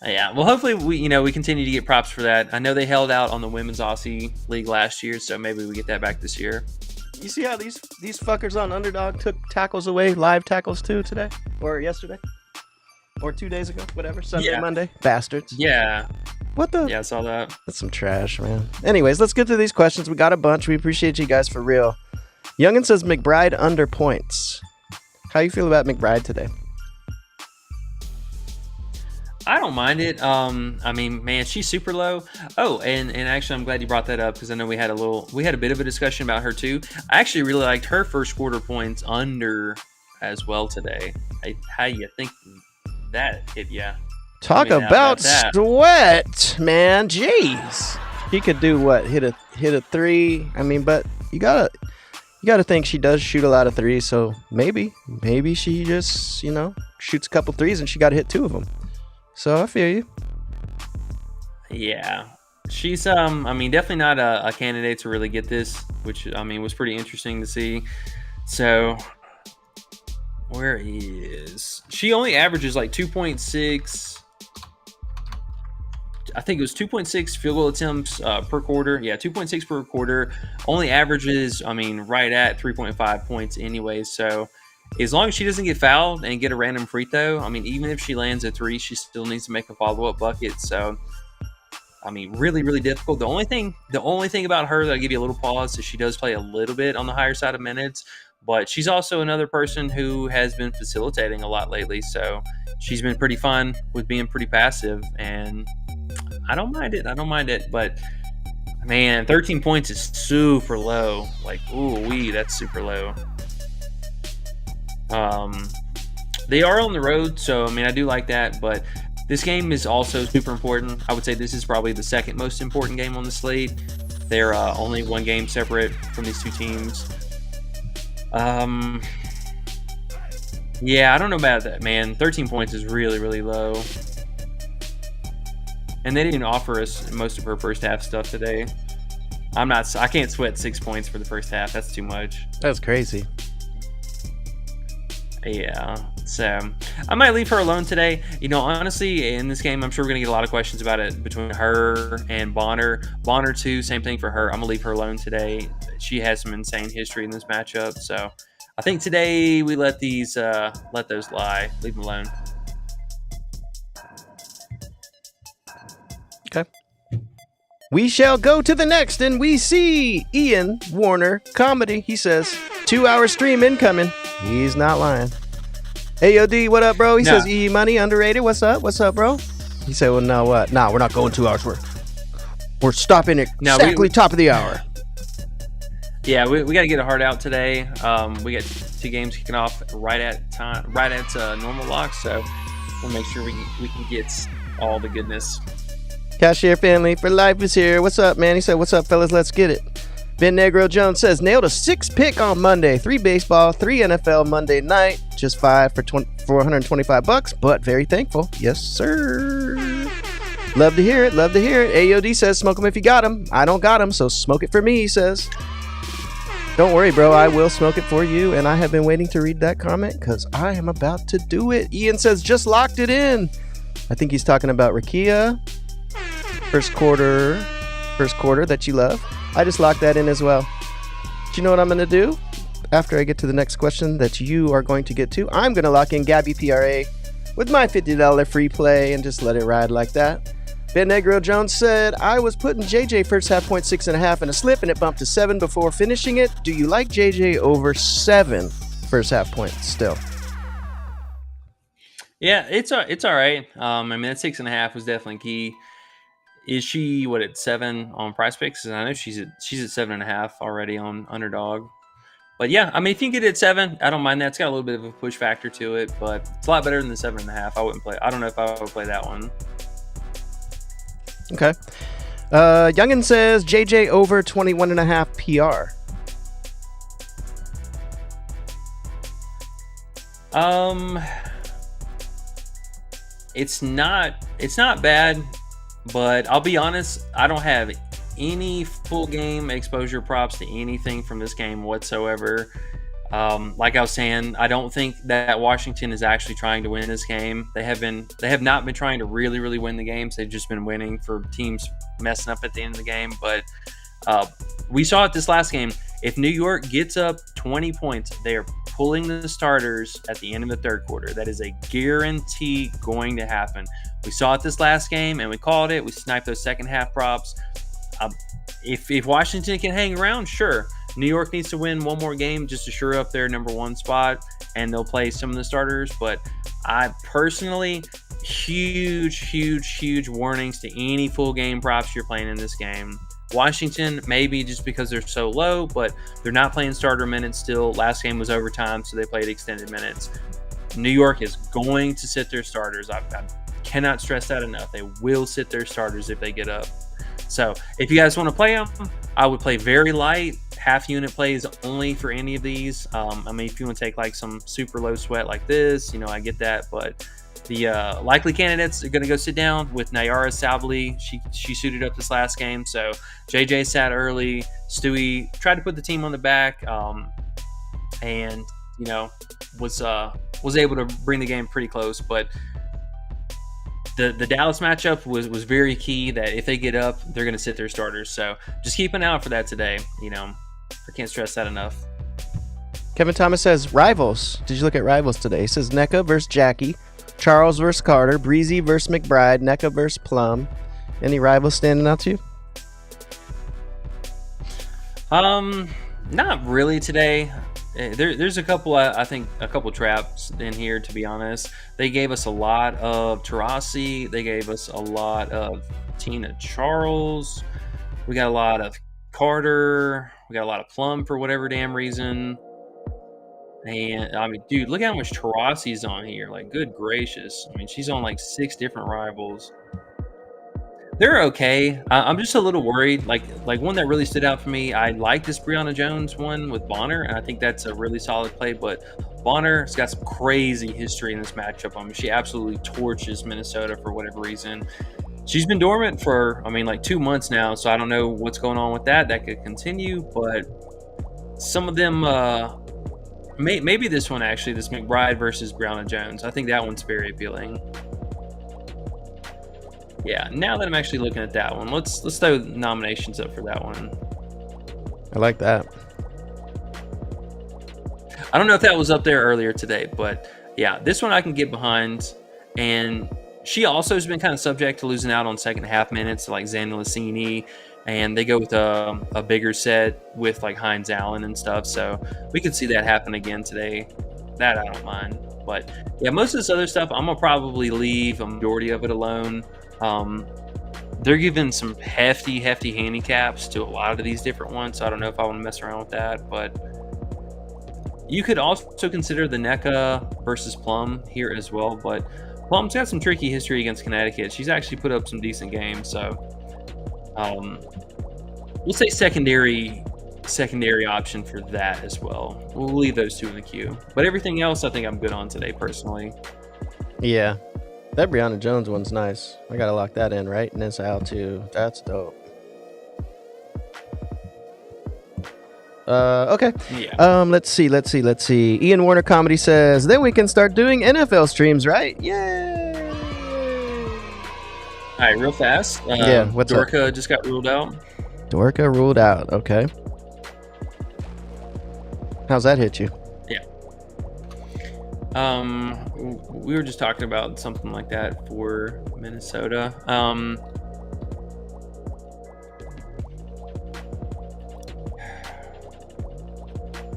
Yeah, well, hopefully we continue to get props for that. I know they held out on the women's Aussie League last year, so maybe we get that back this year. You see how these fuckers on Underdog took tackles away, live tackles too, today? Or yesterday? Or 2 days ago? Whatever. Sunday, Monday? Bastards. Yeah. What the? Yeah, I saw that. That's some trash, man. Anyways, let's get to these questions. We got a bunch. We appreciate you guys for real. Youngin says McBride under points. How you feel about McBride today? I don't mind it. I mean, man, she's super low. Oh, and actually, I'm glad you brought that up because I know we had a bit of a discussion about her too. I actually really liked her first quarter points under as well today. How you think that hit you? Talk about sweat, man. Jeez, he could do what? Hit a three. I mean, but you gotta think she does shoot a lot of threes. So maybe she just shoots a couple threes and she got to hit 2 of them. So I feel you. Yeah. She's I mean, definitely not a candidate to really get this, which I mean was pretty interesting to see. So where is she? Only averages like 2.6. I think it was 2.6 field goal attempts per quarter. Yeah, 2.6 per quarter. Only averages, I mean, right at 3.5 points anyway. So as long as she doesn't get fouled and get a random free throw, I mean, even if she lands a three, she still needs to make a follow-up bucket. So, I mean, really, really difficult. The only thing about her that I'll give you a little pause is she does play a little bit on the higher side of minutes, but she's also another person who has been facilitating a lot lately. So she's been pretty fun with being pretty passive, and I don't mind it. But man, 13 points is super low. Like, that's super low. They are on the road, so I mean, I do like that, but this game is also super important. I would say this is probably the second most important game on the slate. They're only one game separate from these two teams. Yeah, I don't know about that, man. 13 points is really, really low. And they didn't offer us most of her first half stuff today. I can't sweat 6 points for the first half. That's too much. That's crazy. Yeah, so I might leave her alone today. You know, honestly, in this game, I'm sure we're going to get a lot of questions about it between her and Bonner. Bonner, too, same thing for her. I'm going to leave her alone today. She has some insane history in this matchup. So I think today we let those lie. Leave them alone. Okay. We shall go to the next, and we see Ian Warner Comedy. He says, 2-hour stream incoming. He's not lying. AOD, what up, bro? He says, E Money, underrated. What's up? What's up, bro? He said, well, no, what? Nah, we're not going 2 hours. We're stopping at exactly top of the hour. Yeah, we got to get a hard out today. We got 2 games kicking off right at normal lock, so we'll make sure we can get all the goodness. Cashier family for life is here. What's up, man? He said, what's up, fellas? Let's get it. Ben Negro Jones says, nailed a 6 pick on Monday. 3 baseball, 3 NFL Monday night. Just 5 for $125, but very thankful. Yes, sir. Love to hear it. Love to hear it. AOD says, smoke them if you got them. I don't got them, so smoke it for me, he says. Don't worry, bro. I will smoke it for you, and I have been waiting to read that comment because I am about to do it. Ian says, just locked it in. I think he's talking about Rakia. First quarter that you love. I just locked that in as well. Do you know what I'm going to do? After I get to the next question that you are going to get to, I'm going to lock in Gabby PRA with my $50 free play and just let it ride like that. Ben Negro Jones said, I was putting JJ first half 6.5 in a slip and it bumped to 7 before finishing it. Do you like JJ over 7 first half points still? Yeah, it's all right. I mean, that 6.5 was definitely key. Is she at 7 on PrizePicks? I know she's at 7.5 already on Underdog. But yeah, I mean, if you can get it at 7, I don't mind that. It's got a little bit of a push factor to it, but it's a lot better than the 7.5. I don't know if I would play that one. Okay. Youngin says JJ over 21.5 PR. It's not bad. But I'll be honest, I don't have any full game exposure props to anything from this game whatsoever. Like I was saying, I don't think that Washington is actually trying to win this game. They have not been trying to really, really win the games. They've just been winning for teams messing up at the end of the game. But we saw it this last game. If New York gets up 20 points, they are pulling the starters at the end of the third quarter. That is a guarantee going to happen. We saw it this last game, and we called it. We sniped those second half props. If Washington can hang around, sure. New York needs to win one more game just to shore up their number 1 spot, and they'll play some of the starters. But I personally, huge warnings to any full game props you're playing in this game. Washington, maybe just because they're so low, but they're not playing starter minutes still. Last game was overtime, so they played extended minutes. New York is going to sit their starters. I cannot stress that enough. They will sit their starters if they get up. So if you guys want to play them, I would play very light, half unit plays only for any of these. I mean, if you want to take like some super low sweat like this, I get that, but likely candidates are going to go sit down with Nayara Savali. She suited up this last game, so JJ sat early. Stewie tried to put the team on the back, and was able to bring the game pretty close. But the Dallas matchup was very key. That if they get up, they're going to sit their starters. So just keep an eye out for that today. I can't stress that enough. Kevin Thomas says rivals. Did you look at rivals today? He says NECA versus Jackie, Charles versus Carter, Breezy versus McBride, NECA versus Plum. Any rivals standing out to you? Not really today. There's a couple. I think a couple traps in here. To be honest, they gave us a lot of Tarasi. They gave us a lot of Tina Charles. We got a lot of Carter. We got a lot of Plum for whatever damn reason. And I mean, dude, look how much Tarasi's on here. Like, good gracious. I mean, she's on like 6 different rivals. They're okay. I'm just a little worried. Like one that really stood out for me, I like this Brianna Jones one with Bonner, and I think that's a really solid play. But Bonner's got some crazy history in this matchup. I mean, she absolutely torches Minnesota for whatever reason. She's been dormant for, like 2 months now, so I don't know what's going on with that. That could continue, but some of them, maybe this one actually, this McBride versus Brianna Jones. I think that one's very appealing. Yeah, now that I'm actually looking at that one, let's throw nominations up for that one. I like that. I don't know if that was up there earlier today, but yeah, this one I can get behind. And she also has been kind of subject to losing out on second half minutes, like Xana Lassini, and they go with a bigger set with like Hines Allen and stuff. So we could see that happen again today. That I don't mind. But yeah, most of this other stuff, I'm gonna probably leave a majority of it alone. They're giving some hefty handicaps to a lot of these different ones, so I don't know if I want to mess around with that. But you could also consider the NECA versus Plum here as well. But Plum's got some tricky history against Connecticut. She's actually put up some decent games, so we'll say secondary option for that as well. We'll leave those two in the queue. But everything else, I think I'm good on today personally. Yeah. That Brianna Jones one's nice. I gotta lock that in, right? And it's out too. That's dope. Okay. Yeah. Let's see. Ian Warner Comedy says, then we can start doing NFL streams, right? Yay! All right, real fast. Yeah, what's Dorka up? just got ruled out. Dorka ruled out. Okay. How's that hit you? We were just talking about something like that for Minnesota.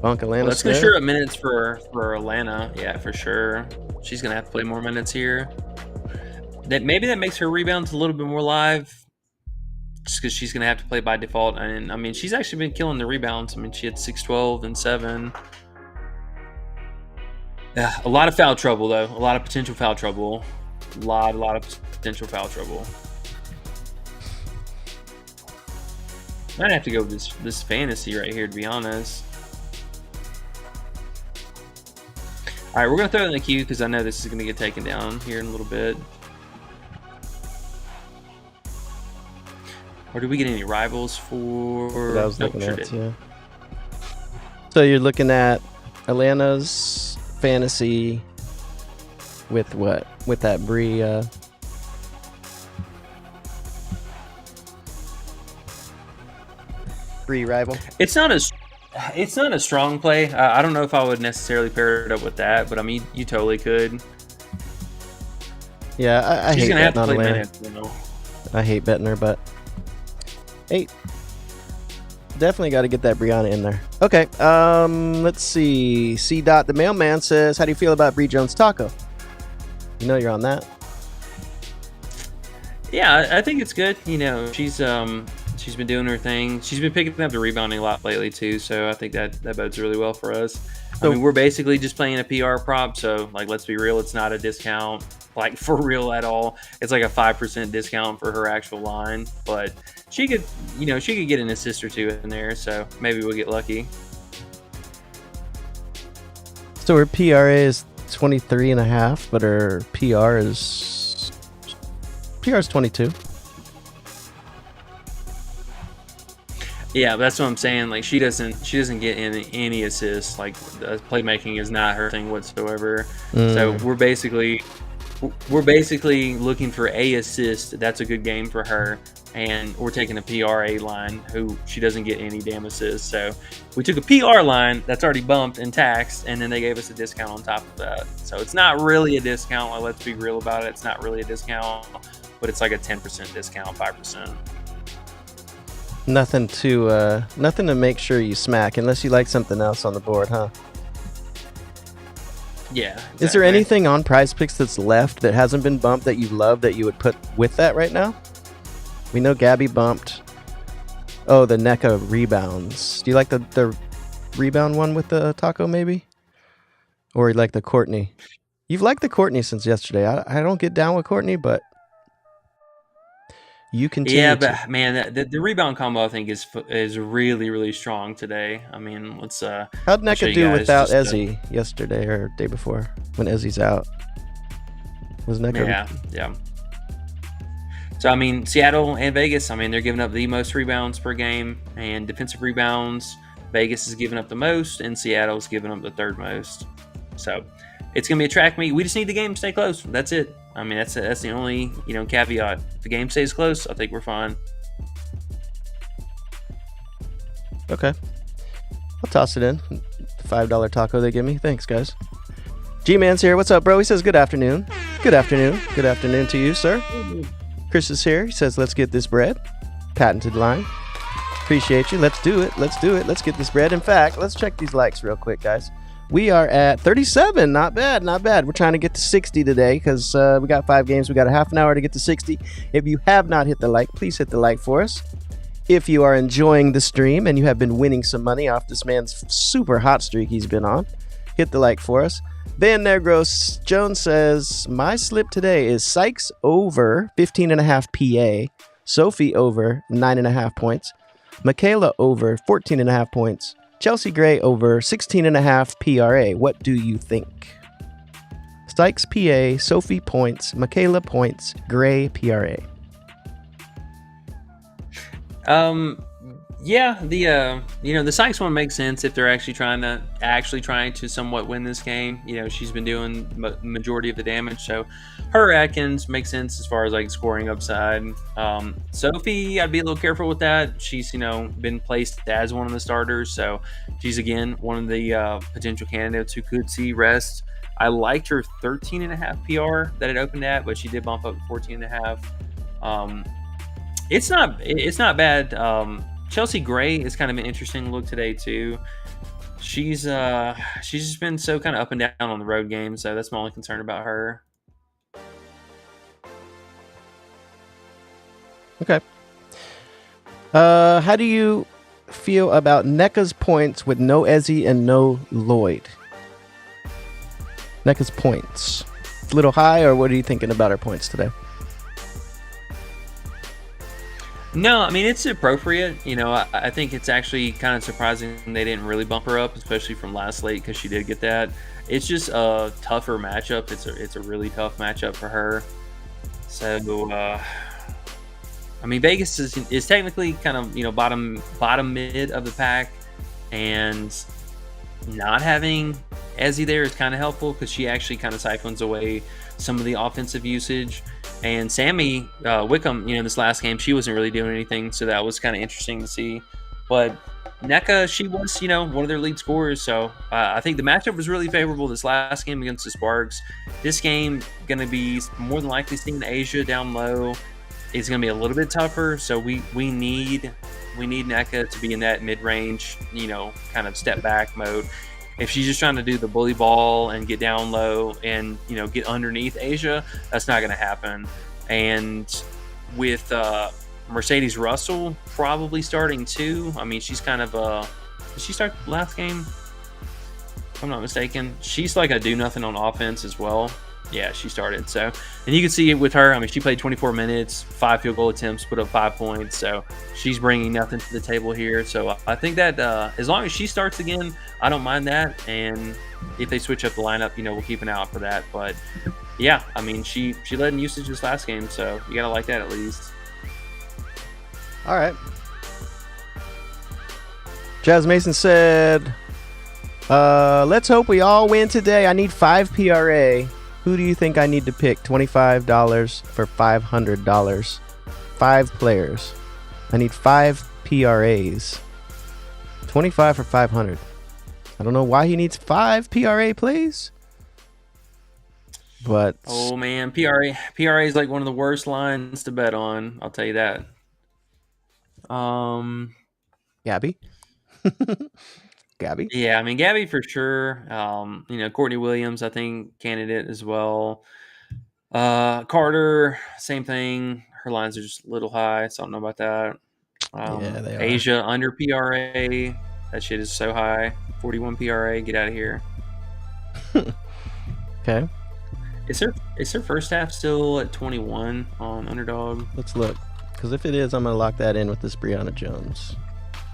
Let's go sure up minutes for Atlanta. Yeah, for sure. She's gonna have to play more minutes here. That makes her rebounds a little bit more live, just because she's gonna have to play by default. And she's actually been killing the rebounds. She had 6, 12, and 7. Yeah, a lot of foul trouble though. A lot of potential foul trouble. A lot of potential foul trouble. Might have to go with this fantasy right here, to be honest. All right, we're gonna throw it in the queue because I know this is gonna get taken down here in a little bit. Or did we get any rivals for? That was looking at, yeah. So you're looking at Atlanta's fantasy with what? With that Bree rival? It's not a strong play. I don't know if I would necessarily pair it up with that, but you totally could. Yeah, I She's hate gonna have betting to on play Atlanta. minutes, I hate betting her, but hey, definitely got to get that Brianna in there. Okay, let's see. C. Dot the mailman says, how do you feel about Bree Jones Taco? You know you're on that. Yeah, I think it's good. She's been doing her thing. She's been picking up the rebounding a lot lately too, so I think that bodes really well for us. So, we're basically just playing a PR prop, so let's be real, it's not a discount for real at all. It's like a 5% discount for her actual line, but she could get an assist or two in there, so maybe we'll get lucky. So her PRA is 23.5, but her PR is 22. Yeah, that's what I'm saying. Like she doesn't get any assists. Like playmaking is not her thing whatsoever. So we're basically looking for a assist. That's a good game for her, and we're taking a PRA line who she doesn't get any damn assists. So we took a PR line that's already bumped and taxed, and then they gave us a discount on top of that. So it's not really a discount. Like, let's be real about it. It's not really a discount, but it's like a 10% discount, 5%. Nothing to make sure you smack unless you like something else on the board, huh? Yeah. Exactly. Is there anything on PrizePicks that's left that hasn't been bumped that you love that you would put with that right now? We know Gabby bumped. Oh, the NECA rebounds. Do you like the rebound one with the taco maybe? Or you like the Courtney? You've liked the Courtney since yesterday. I don't get down with Courtney, but you continue. Yeah, but man, the rebound combo I think is really, really strong today. I mean, let's how'd NECA do without Ezzy yesterday or day before when Ezzy's out? Was NECA? Yeah. So I mean, Seattle and Vegas, I mean, they're giving up the most rebounds per game, and defensive rebounds, Vegas is giving up the most, and Seattle's giving up the third most. So it's gonna be a track meet. We just need the game to stay close. That's it. I mean, that's the only caveat. If the game stays close, I think we're fine. Okay, I'll toss it in. The $5 taco they give me. Thanks, guys. G-Man's here. What's up, bro? He says good afternoon. Good afternoon. Good afternoon to you, sir. Chris is here. He says, let's get this bread. Patented line. Appreciate you. Let's do it. Let's do it. Let's get this bread. In fact, let's check these likes real quick, guys. We are at 37. Not bad. Not bad. We're trying to get to 60 today because we got 5 games. We got a half an hour to get to 60. If you have not hit the like, please hit the like for us. If you are enjoying the stream and you have been winning some money off this man's super hot streak he's been on, hit the like for us. Van Negros Jones says, my slip today is Sykes over 15.5 PA, Sophie over 9.5 points, Michaela over 14.5 points, Chelsea Gray over 16.5 PRA. What do you think? Sykes PA, Sophie points, Michaela points, Gray PRA. Yeah, the Sykes one makes sense if they're actually trying to somewhat win this game. She's been doing majority of the damage, so her Atkins makes sense as far as like scoring upside. Sophie, I'd be a little careful with that. She's been placed as one of the starters, so she's again one of the potential candidates who could see rest. I liked her 13.5 PR that it opened at, but she did bump up to 14.5. It's not bad. Chelsea Gray is kind of an interesting look today too. She's just been so kind of up and down on the road games, so that's my only concern about her. Okay. How do you feel about NECA's points with no Ezzy and no Lloyd? NECA's points. A little high, or what are you thinking about her points today? No, I mean, it's appropriate. I think it's actually kind of surprising they didn't really bump her up, especially from last slate, because she did get that. It's just a tougher matchup. It's a really tough matchup for her. So, I mean, Vegas is technically kind of, bottom mid of the pack, and not having Ezzy there is kind of helpful because she actually kind of siphons away some of the offensive usage. And Sammy Wickham, this last game, she wasn't really doing anything, so that was kind of interesting to see. But NECA, she was, one of their lead scorers, so I think the matchup was really favorable this last game against the Sparks. This game going to be more than likely seeing Asia down low. It's going to be a little bit tougher, so we need NECA to be in that mid-range, kind of step back mode. If she's just trying to do the bully ball and get down low and, get underneath Asia, that's not going to happen. And with Mercedes Russell probably starting too, I mean, she's kind of did she start last game? If I'm not mistaken. She's like a do-nothing on offense as well. Yeah, she started. So, and you can see it with her. I mean, she played 24 minutes, 5 field goal attempts, put up 5 points. So she's bringing nothing to the table here. So I think that as long as she starts again, I don't mind that. And if they switch up the lineup, we'll keep an eye out for that. But yeah, I mean, she led in usage this last game, so you gotta like that at least. All right. Jazz Mason said, let's hope we all win today. I need 5 PRA. Who do you think I need to pick? $25 for $500. 5 players. I need 5 PRAs. 25 for 500. I don't know why he needs 5 PRA plays. But oh man, PRA is like one of the worst lines to bet on. I'll tell you that. Gabby. Gabby. Yeah, I mean Gabby for sure. Courtney Williams, I think candidate as well. Carter, same thing. Her lines are just a little high, so I don't know about that. Yeah, they are. Asia under PRA. That shit is so high. 41 PRA. Get out of here. Okay. Is her first half still at 21 on Underdog? Let's look. Because if it is, I'm going to lock that in with this Brianna Jones.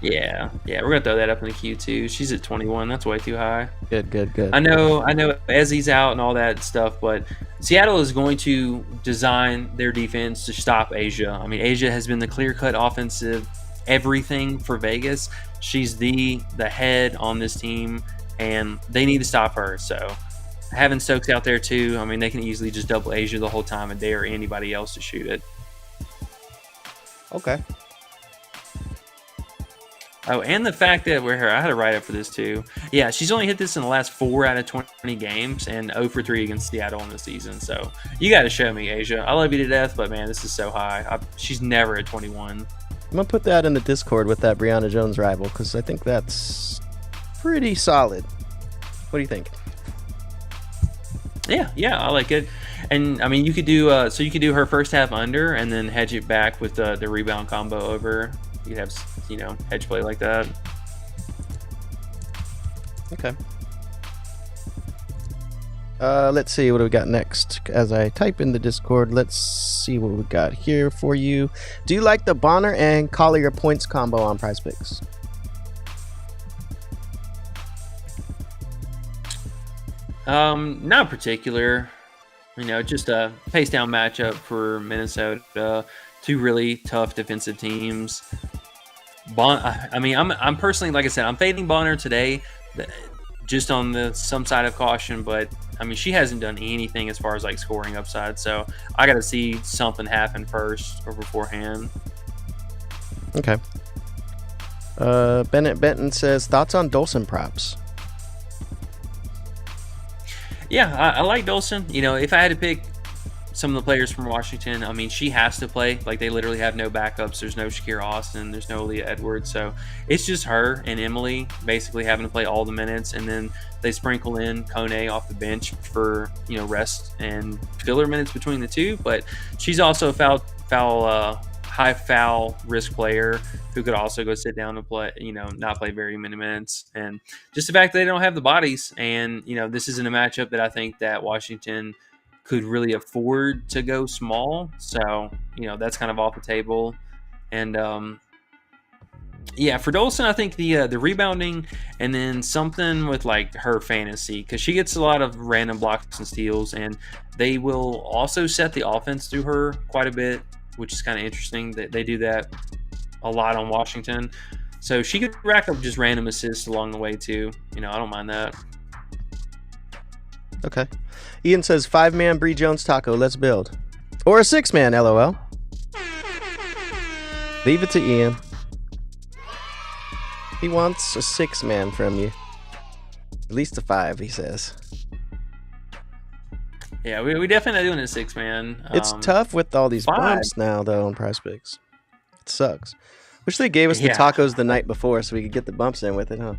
Yeah, we're gonna throw that up in the queue too. She's at 21. That's way too high. Good. I know. Ezzy's out and all that stuff, but Seattle is going to design their defense to stop Asia. I mean, Asia has been the clear-cut offensive everything for Vegas. She's the head on this team, and they need to stop her. So having Stokes out there too, I mean, they can easily just double Asia the whole time and dare anybody else to shoot it. Okay. Oh, and the fact that I had a write-up for this too. Yeah, she's only hit this in the last 4 out of 20 games and 0 for 3 against Seattle in the season. So you got to show me, Asia. I love you to death, but man, this is so high. She's never at 21. I'm going to put that in the Discord with that Brianna Jones rival because I think that's pretty solid. What do you think? Yeah, I like it. And I mean, you could do you could do her first half under and then hedge it back with the rebound combo over. You could have, hedge play like that. Okay. Let's see what do we got next. As I type in the Discord, let's see what we got here for you. Do you like the Bonner and Collier points combo on PrizePicks? Not particular. Just a pace down matchup for Minnesota. 2 really tough defensive teams. I'm personally, like I said, I'm fading Bonner today, just on some side of caution. But I mean, she hasn't done anything as far as like scoring upside, so I got to see something happen first or beforehand. Okay. Bennett Benton says thoughts on Dolson props. Yeah, I like Dolson. If I had to pick some of the players from Washington, I mean, she has to play. Like, they literally have no backups. There's no Shakira Austin. There's no Leah Edwards. So it's just her and Emily basically having to play all the minutes. And then they sprinkle in Kone off the bench for, rest and filler minutes between the two. But she's also a high foul risk player who could also go sit down and play, not play very many minutes. And just the fact that they don't have the bodies. And, this isn't a matchup that I think that Washington could really afford to go small. So, that's kind of off the table. And, for Dolson, I think the rebounding and then something with like her fantasy, because she gets a lot of random blocks and steals, and they will also set the offense through her quite a bit, which is kind of interesting that they do that a lot on Washington. So she could rack up just random assists along the way too. I don't mind that. Okay. Ian says 5-man Bree Jones taco. Let's build. Or a 6-man, LOL. Leave it to Ian. He wants a 6-man from you. At least a 5, he says. Yeah, we definitely not doing a 6-man. It's tough with all these 5. bumps now, though, on PrizePicks. It sucks. Wish they gave us the tacos the night before so we could get the bumps in with it, huh?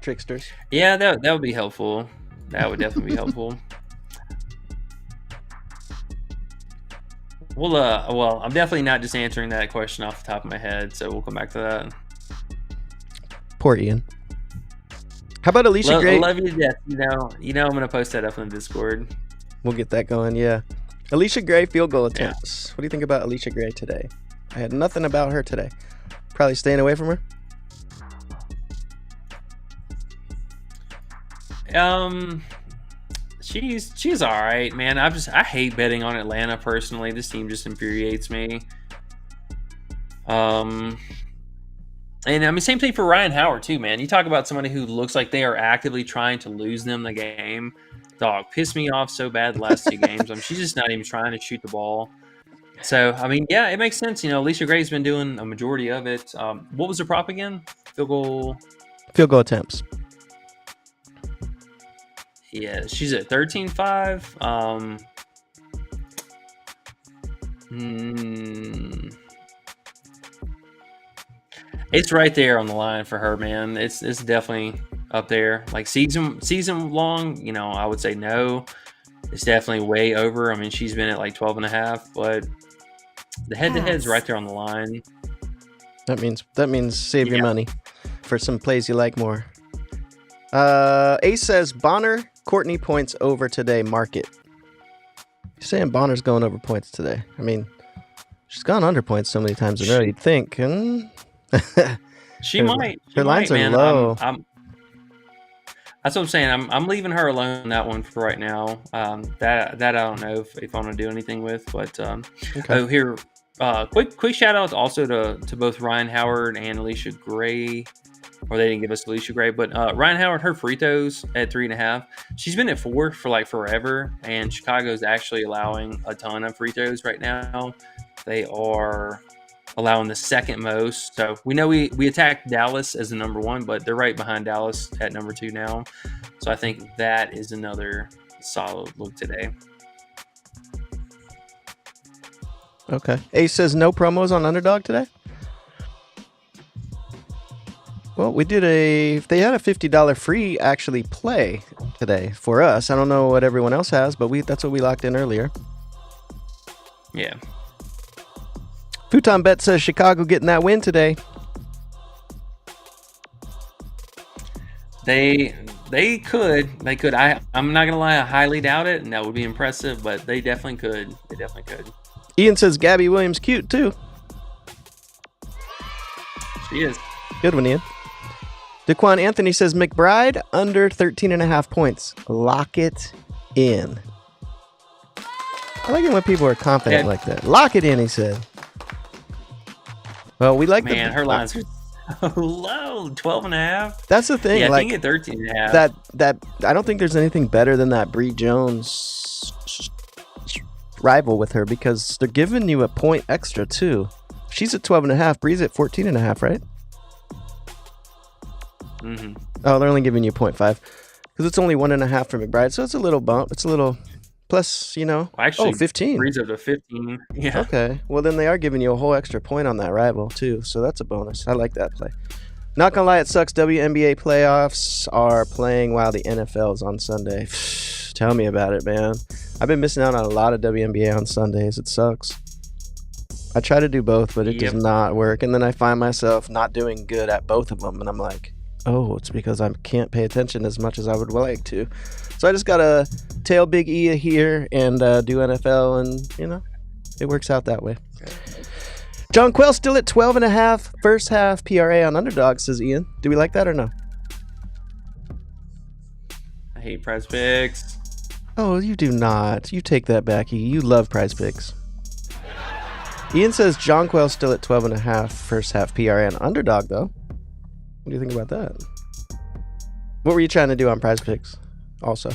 Tricksters. Yeah, that would be helpful. That would definitely be helpful. Well, I'm definitely not just answering that question off the top of my head, so we'll come back to that. Poor Ian. How about Alicia Gray? Love you to death. I'm gonna post that up in the Discord. We'll get that going. Yeah. Alicia Gray field goal attempts. What do you think about Alicia Gray today? I had nothing about her today. Probably staying away from her. She's all right, man. I hate betting on Atlanta personally. This team just infuriates me. And I mean, same thing for Ryan Howard too, man. You talk about somebody who looks like they are actively trying to lose them the game. Dog pissed me off so bad the last 2 games. I mean, she's just not even trying to shoot the ball. So, I mean, yeah, it makes sense. Alicia Gray's been doing a majority of it. What was the prop again? Field goal attempts. Yeah, she's at 13.5. It's right there on the line for her, man. It's definitely up there. Like season long, I would say no. It's definitely way over. I mean, she's been at like 12.5, but the head-to-head's right there on the line. That means save your money for some plays you like more. Ace says Bonner, Courtney points over today. Market. You're saying Bonner's going over points today. I mean, she's gone under points so many times in a row. You'd think. She might. Her lines are man. low. That's what I'm saying. I'm leaving her alone on that one for right now. That I don't know if I'm gonna do anything with. But here, quick shout out also to both Ryan Howard and Alicia Gray. Or they didn't give us Alicia Gray, but Ryan Howard, her free throws at 3.5. She's been at 4 for like forever, and Chicago's actually allowing a ton of free throws right now. They are allowing the second most. So we know we attacked Dallas as the number 1, but they're right behind Dallas at number 2 now. So I think that is another solid look today. Okay. Ace says no promos on Underdog today. Well, we did they had a $50 free actually play today for us. I don't know what everyone else has, but that's what we locked in earlier. Yeah. Futon Bet says Chicago getting that win today. They could. I'm not gonna lie, I highly doubt it, and that would be impressive, but they definitely could. Ian says Gabby Williams cute too. She is. Good one, Ian. Daquan Anthony says McBride under 13.5 points. Lock it in. I like it when people are confident like that. Lock it in, he said. Well, we like her lines are so low, 12.5. That's the thing. Yeah, like, I think at 13.5. That I don't think there's anything better than that Bree Jones rival with her because they're giving you a point extra too. She's at 12.5. Bree's at 14.5, right? Mm-hmm. Oh, they're only giving you 0.5 because it's only 1.5 for McBride, so it's a little bump. It's a little plus, actually, 15. Breeze up to 15. Yeah. Okay. Well, then they are giving you a whole extra point on that rival too, so that's a bonus. I like that play. Not gonna lie, it sucks. WNBA playoffs are playing while the NFL is on Sunday. Tell me about it, man. I've been missing out on a lot of WNBA on Sundays. It sucks. I try to do both, but it does not work, and then I find myself not doing good at both of them, and I'm like, oh, it's because I can't pay attention as much as I would like to. So I just gotta tail Big E here and do NFL, and it works out that way. John Quell still at 12.5 first half PRA on Underdog, says Ian. Do we like that or no? I hate PrizePicks. Oh, you do not. You take that back, E. You love PrizePicks. Ian says John Quell still at 12.5 first half PRA on Underdog, though. What do you think about that? What were you trying to do on PrizePicks also?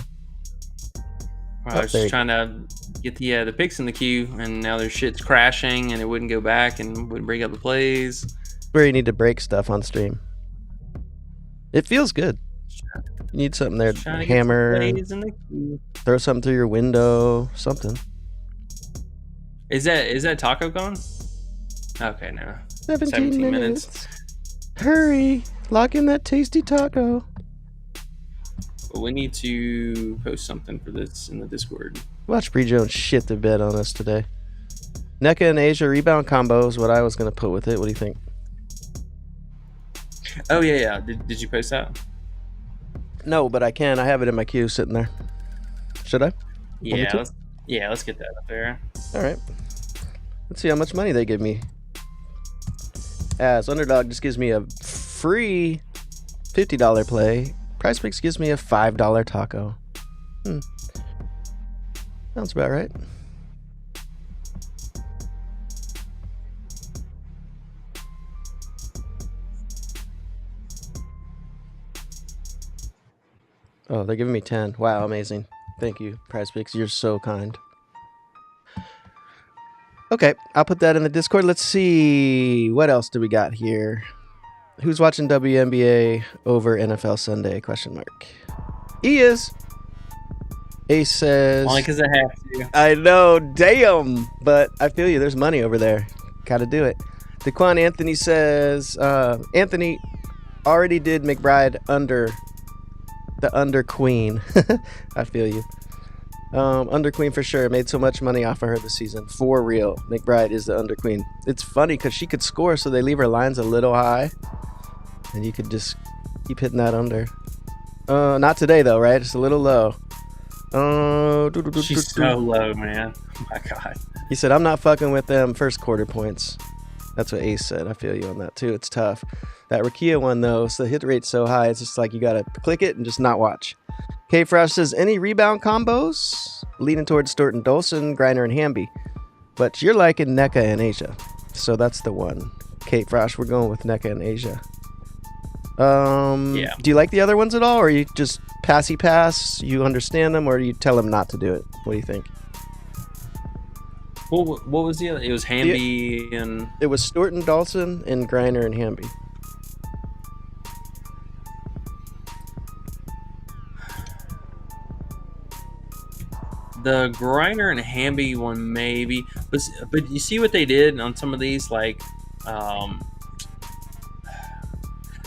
I was just trying to get the picks in the queue, and now their shit's crashing, and it wouldn't go back and wouldn't bring up the plays. Where you need to break stuff on stream. It feels good. You need something there to hammer, throw something through your window, something. Is that taco gone? Okay, no. 17 minutes. Hurry, lock in that tasty taco. Well, we need to post something for this in the Discord. Watch Bree Jones shit the bed on us today. NECA and Asia rebound combo is what I was going to put with it. What do you think? Oh, yeah. Did you post that? No, but I can. I have it in my queue sitting there. Should I? Yeah, let's get that up there. All right. Let's see how much money they give me. As Underdog just gives me a free $50 play. PrizePicks gives me a $5 taco. Sounds about right. Oh, they're giving me 10. Wow, amazing. Thank you, PrizePicks. You're so kind. Okay, I'll put that in the Discord. Let's see. What else do we got here? Who's watching WNBA over NFL Sunday? Question mark. He is. Ace says... Only because I have to. I know, damn. But I feel you. There's money over there. Gotta do it. Daquan Anthony says... Anthony already did McBride under... The under queen. I feel you. Under queen for sure. Made so much money off of her this season. For real. McBride is the under queen. It's funny because she could score, so they leave her lines a little high. And you could just keep hitting that under. Not today, though, right? It's a little low. She's so low, man. Oh, my God. He said, I'm not fucking with them first quarter points. That's what Ace said. I feel you on that, too. It's tough. That Rakia one, though, so the hit rate's so high, it's just like you got to click it and just not watch. K Frosh says, any rebound combos? Leaning towards Stoughton, Dolson, Griner, and Hamby. But you're liking NECA and Asia. So that's the one. Kate Frosh, we're going with NECA and Asia. Yeah. Do you like the other ones at all? Or you just passy pass, you understand them, or you tell them not to do it? What do you think? What was the other? It was Hamby and... It was Stoughton, Dawson, and Griner and Hamby. The Griner and Hamby one maybe, but you see what they did on some of these, like,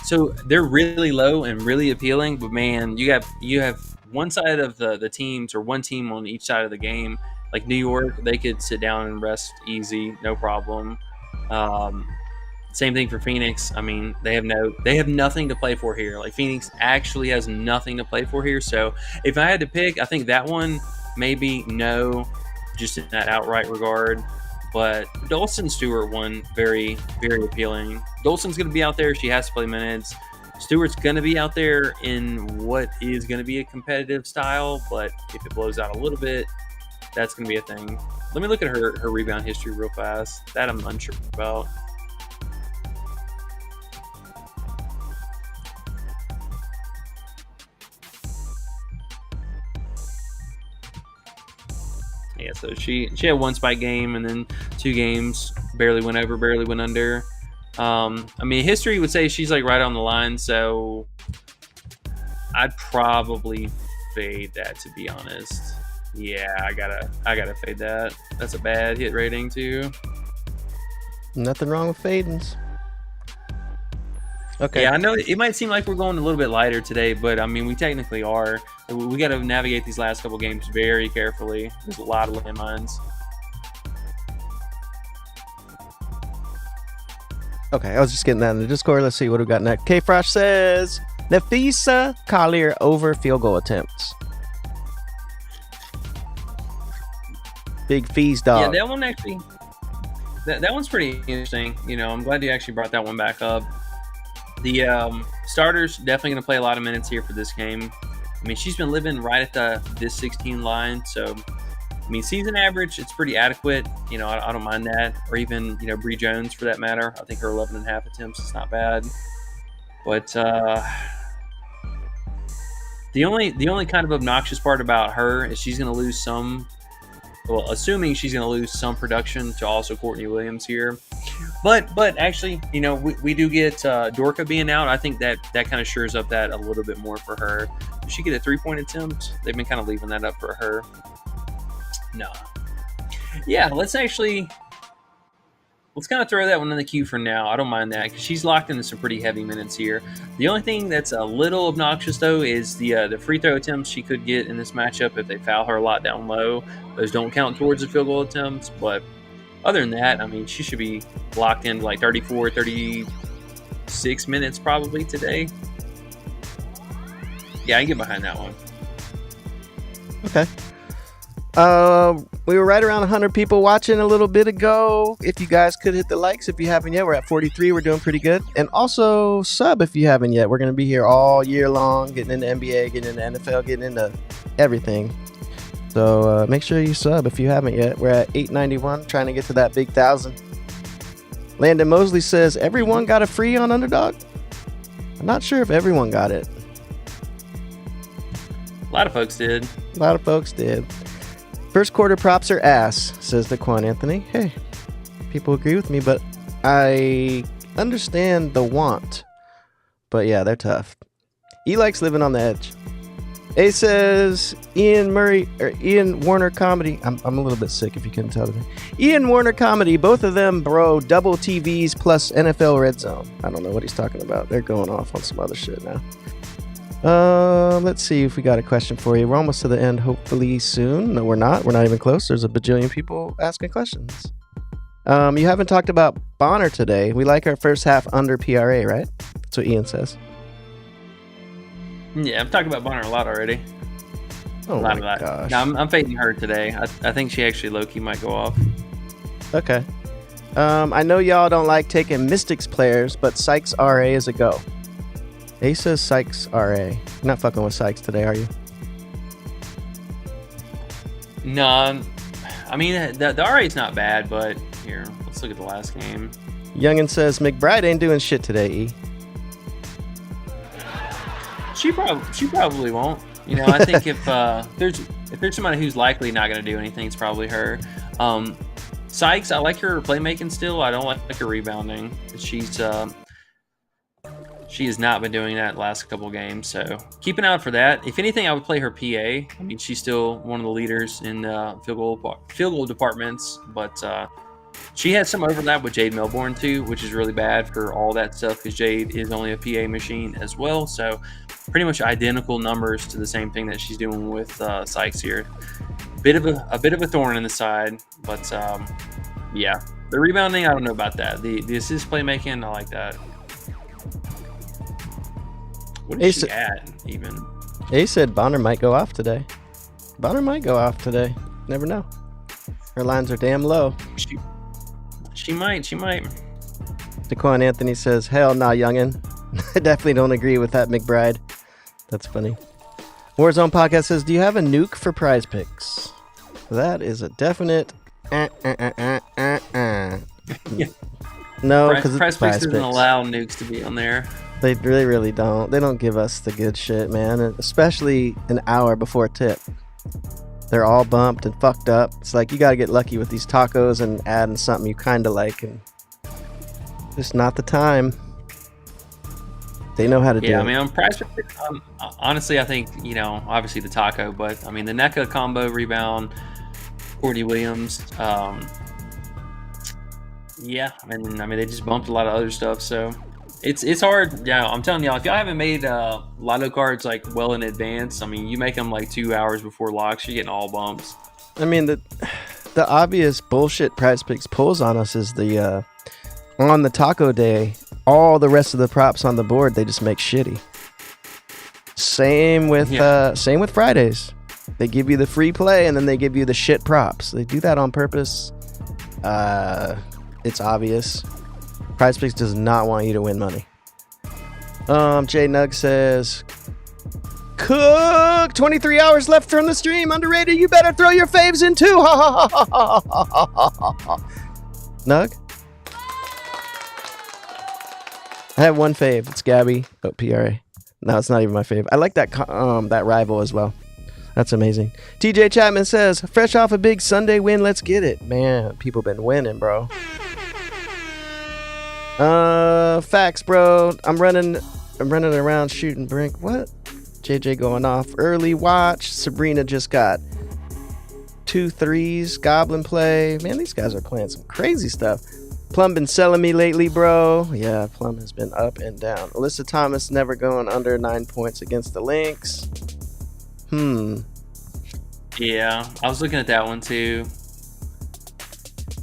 so they're really low and really appealing, but man, you have one side of the teams, or one team on each side of the game. Like New York, they could sit down and rest easy, no problem. Same thing for Phoenix. I mean, they have nothing to play for here. Like Phoenix actually has nothing to play for here. So if I had to pick, I think that one maybe no, just in that outright regard. But Dolson Stewart one, very, very appealing. Dolson's going to be out there. She has to play minutes. Stewart's going to be out there in what is going to be a competitive style, but if it blows out a little bit, that's going to be a thing. Let me look at her rebound history real fast. That I'm unsure about. Yeah, so she had one spike game and then 2 games, barely went over, barely went under. I mean, history would say she's like right on the line, so I'd probably fade that, to be honest. Yeah, I gotta fade that. That's a bad hit rating too. Nothing wrong with fadings. Okay. Yeah, I know it might seem like we're going a little bit lighter today, but I mean, we technically are. We got to navigate these last couple games very carefully. There's a lot of landmines. Okay, I was just getting that in the Discord. Let's see what we got next. K Frosh says Nafisa Collier over field goal attempts. Big fees, dog. Yeah, that one actually. That one's pretty interesting. You know, I'm glad you actually brought that one back up. The starters definitely going to play a lot of minutes here for this game. I mean, she's been living right at this 16 line, so I mean, season average, it's pretty adequate. You know, I don't mind that, or even Bree Jones for that matter. I think her 11.5 attempts is not bad, but the only kind of obnoxious part about her is she's going to lose some. Well, assuming she's going to lose some production to also Courtney Williams here. But actually, we do get Dorka being out. I think that kind of shores up that a little bit more for her. Does she get a 3-point attempt? They've been kind of leaving that up for her. No. Yeah, let's kind of throw that one in the queue for now. I don't mind that because she's locked into some pretty heavy minutes here. The only thing that's a little obnoxious, though, is the free throw attempts she could get in this matchup if they foul her a lot down low. Those don't count towards the field goal attempts, but other than that, I mean, she should be locked in like 34, 36 minutes probably today. Yeah, I can get behind that one. Okay. We were right around 100 people watching a little bit ago. If you guys could hit the likes if you haven't yet. We're at 43. We're doing pretty good. And also sub if you haven't yet. We're going to be here all year long, getting into NBA, getting into NFL, getting into everything. So make sure you sub if you haven't yet. We're at 891, trying to get to that big 1,000. Landon Mosley says, everyone got a free on Underdog? I'm not sure if everyone got it. A lot of folks did. A lot of folks did. First quarter props are ass, says Daquan Anthony. Hey, people agree with me, but I understand the want. But yeah, they're tough. E likes living on the edge. A says Ian Warner comedy. I'm a little bit sick if you couldn't tell today. Ian Warner comedy, both of them, bro, double TVs plus NFL Red Zone. I don't know what he's talking about. They're going off on some other shit now. Let's see if we got a question for you. We're almost to the end, hopefully soon. No, we're not. We're not even close. There's a bajillion people asking questions. You haven't talked about Bonner today. We like our first half under PRA, right? That's what Ian says. Yeah, I've talked about Bonner a lot already. Oh my gosh. No, I'm fading her today. I think she actually low-key might go off. Okay. I know y'all don't like taking Mystics players, but Sykes RA is a go. A says Sykes RA. You're not fucking with Sykes today, are you? No, I mean, the RA is not bad, but here, let's look at the last game. Youngin says McBride ain't doing shit today, E. She probably won't. You know, I think if there's somebody who's likely not going to do anything, it's probably her. Sykes, I like her playmaking still. I don't like her rebounding. She has not been doing that the last couple games, so keep an eye out for that. If anything, I would play her PA. I mean, she's still one of the leaders in field goal departments, but she had some overlap with Jade Melbourne too, which is really bad for all that stuff because Jade is only a PA machine as well. So pretty much identical numbers to the same thing that she's doing with Sykes here. Bit of a thorn in the side, but yeah, the rebounding, I don't know about that. The assist playmaking, I like that. What is she at, even? A said Bonner might go off today. Bonner might go off today. Never know. Her lines are damn low. She might. Daquan Anthony says, hell nah, youngin'. I definitely don't agree with that, McBride. That's funny. Warzone Podcast says, do you have a nuke for PrizePicks? That is a definite Yeah. No, because PrizePicks doesn't allow nukes to be on there. They really don't. They don't give us the good shit, man. And especially an hour before tip. They're all bumped and fucked up. It's like you got to get lucky with these tacos and adding something you kind of like. And just not the time. They know how to do it. Yeah, I mean, on PrizePicks, honestly, I think, you know, obviously the taco, but I mean, the NECA combo rebound, Cordy Williams. Yeah, and I mean, they just bumped a lot of other stuff. So it's hard. Yeah, I'm telling y'all, if y'all haven't made lotto cards like well in advance, I mean, you make them like 2 hours before locks, you're getting all bumps. I mean, the obvious bullshit PrizePicks pulls on us is the on the taco day, all the rest of the props on the board they just make shitty. Same with Fridays. They give you the free play and then they give you the shit props. They do that on purpose. It's obvious. PrizePicks does not want you to win money. Jay Nug says, Cook, 23 hours left from the stream. Underrated. You better throw your faves in too. Nug? I have one fave. It's Gabby. Oh, PRA. No, it's not even my fave. I like that that rival as well. That's amazing. TJ Chapman says, fresh off a big Sunday win, let's get it. Man, people been winning, bro. Facts, bro. I'm running around shooting brink. What? JJ going off early. Watch. Sabrina just got 2 threes. Goblin play. Man, these guys are playing some crazy stuff. Plum been selling me lately, bro. Yeah, Plum has been up and down. Alyssa Thomas never going under 9 points against the Lynx. Yeah, I was looking at that one too.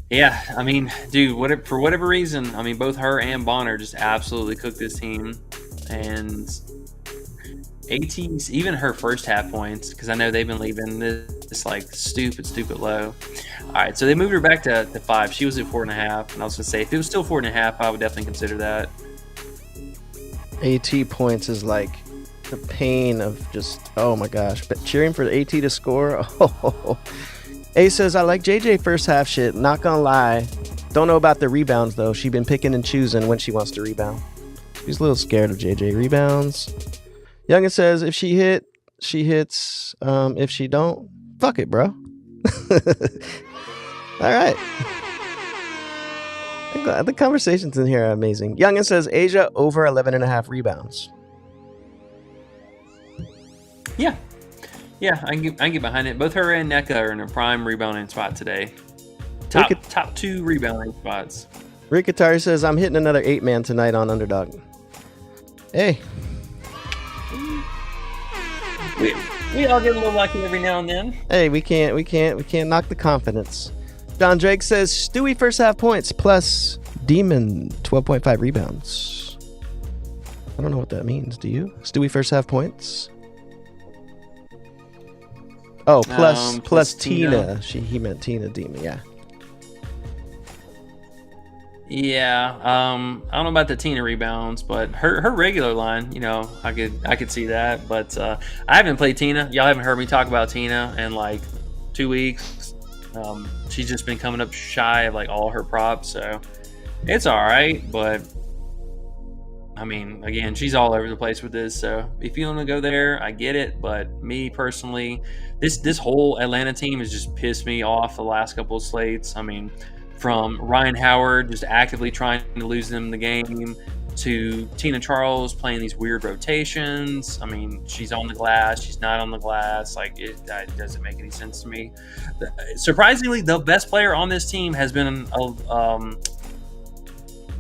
Yeah, I mean, dude, for whatever reason, I mean, both her and Bonner just absolutely cooked this team. And AT's even her first half points, because I know they've been leaving this like stupid low. All right, so they moved her back to 5. She was at 4.5, and I was gonna say if it was still 4.5, I would definitely consider that. AT points is like the pain of just, oh my gosh. But cheering for the AT to score. Oh. A says, I like JJ first half shit. Not gonna lie. Don't know about the rebounds though. She been picking and choosing when she wants to rebound. She's a little scared of JJ rebounds. Youngin says, if she hit, she hits. If she don't, fuck it, bro. All right. The conversations in here are amazing. Youngin says, Asia over 11.5 rebounds. Yeah, I can get behind it. Both her and NECA are in a prime rebounding spot today. Top 2 rebounding spots. Rick Atari says, I'm hitting another 8-man tonight on Underdog. Hey. We all get a little lucky every now and then. Hey, we can't knock the confidence. John Drake says, Stewie first half points plus Demon 12.5 rebounds. I don't know what that means. Do you? Stewie first half points? Oh, plus Tina. He meant Tina Demon, yeah. Yeah, I don't know about the Tina rebounds, but her regular line, I could see that. But I haven't played Tina. Y'all haven't heard me talk about Tina in like 2 weeks. She's just been coming up shy of like all her props, so it's all right. But I mean, again, she's all over the place with this. So if you want to go there, I get it. But me personally, this whole Atlanta team has just pissed me off the last couple of slates. I mean, from Ryan Howard just actively trying to lose them the game to Tina Charles playing these weird rotations. I mean, she's on the glass, she's not on the glass. Like, that doesn't make any sense to me. Surprisingly, the best player on this team has been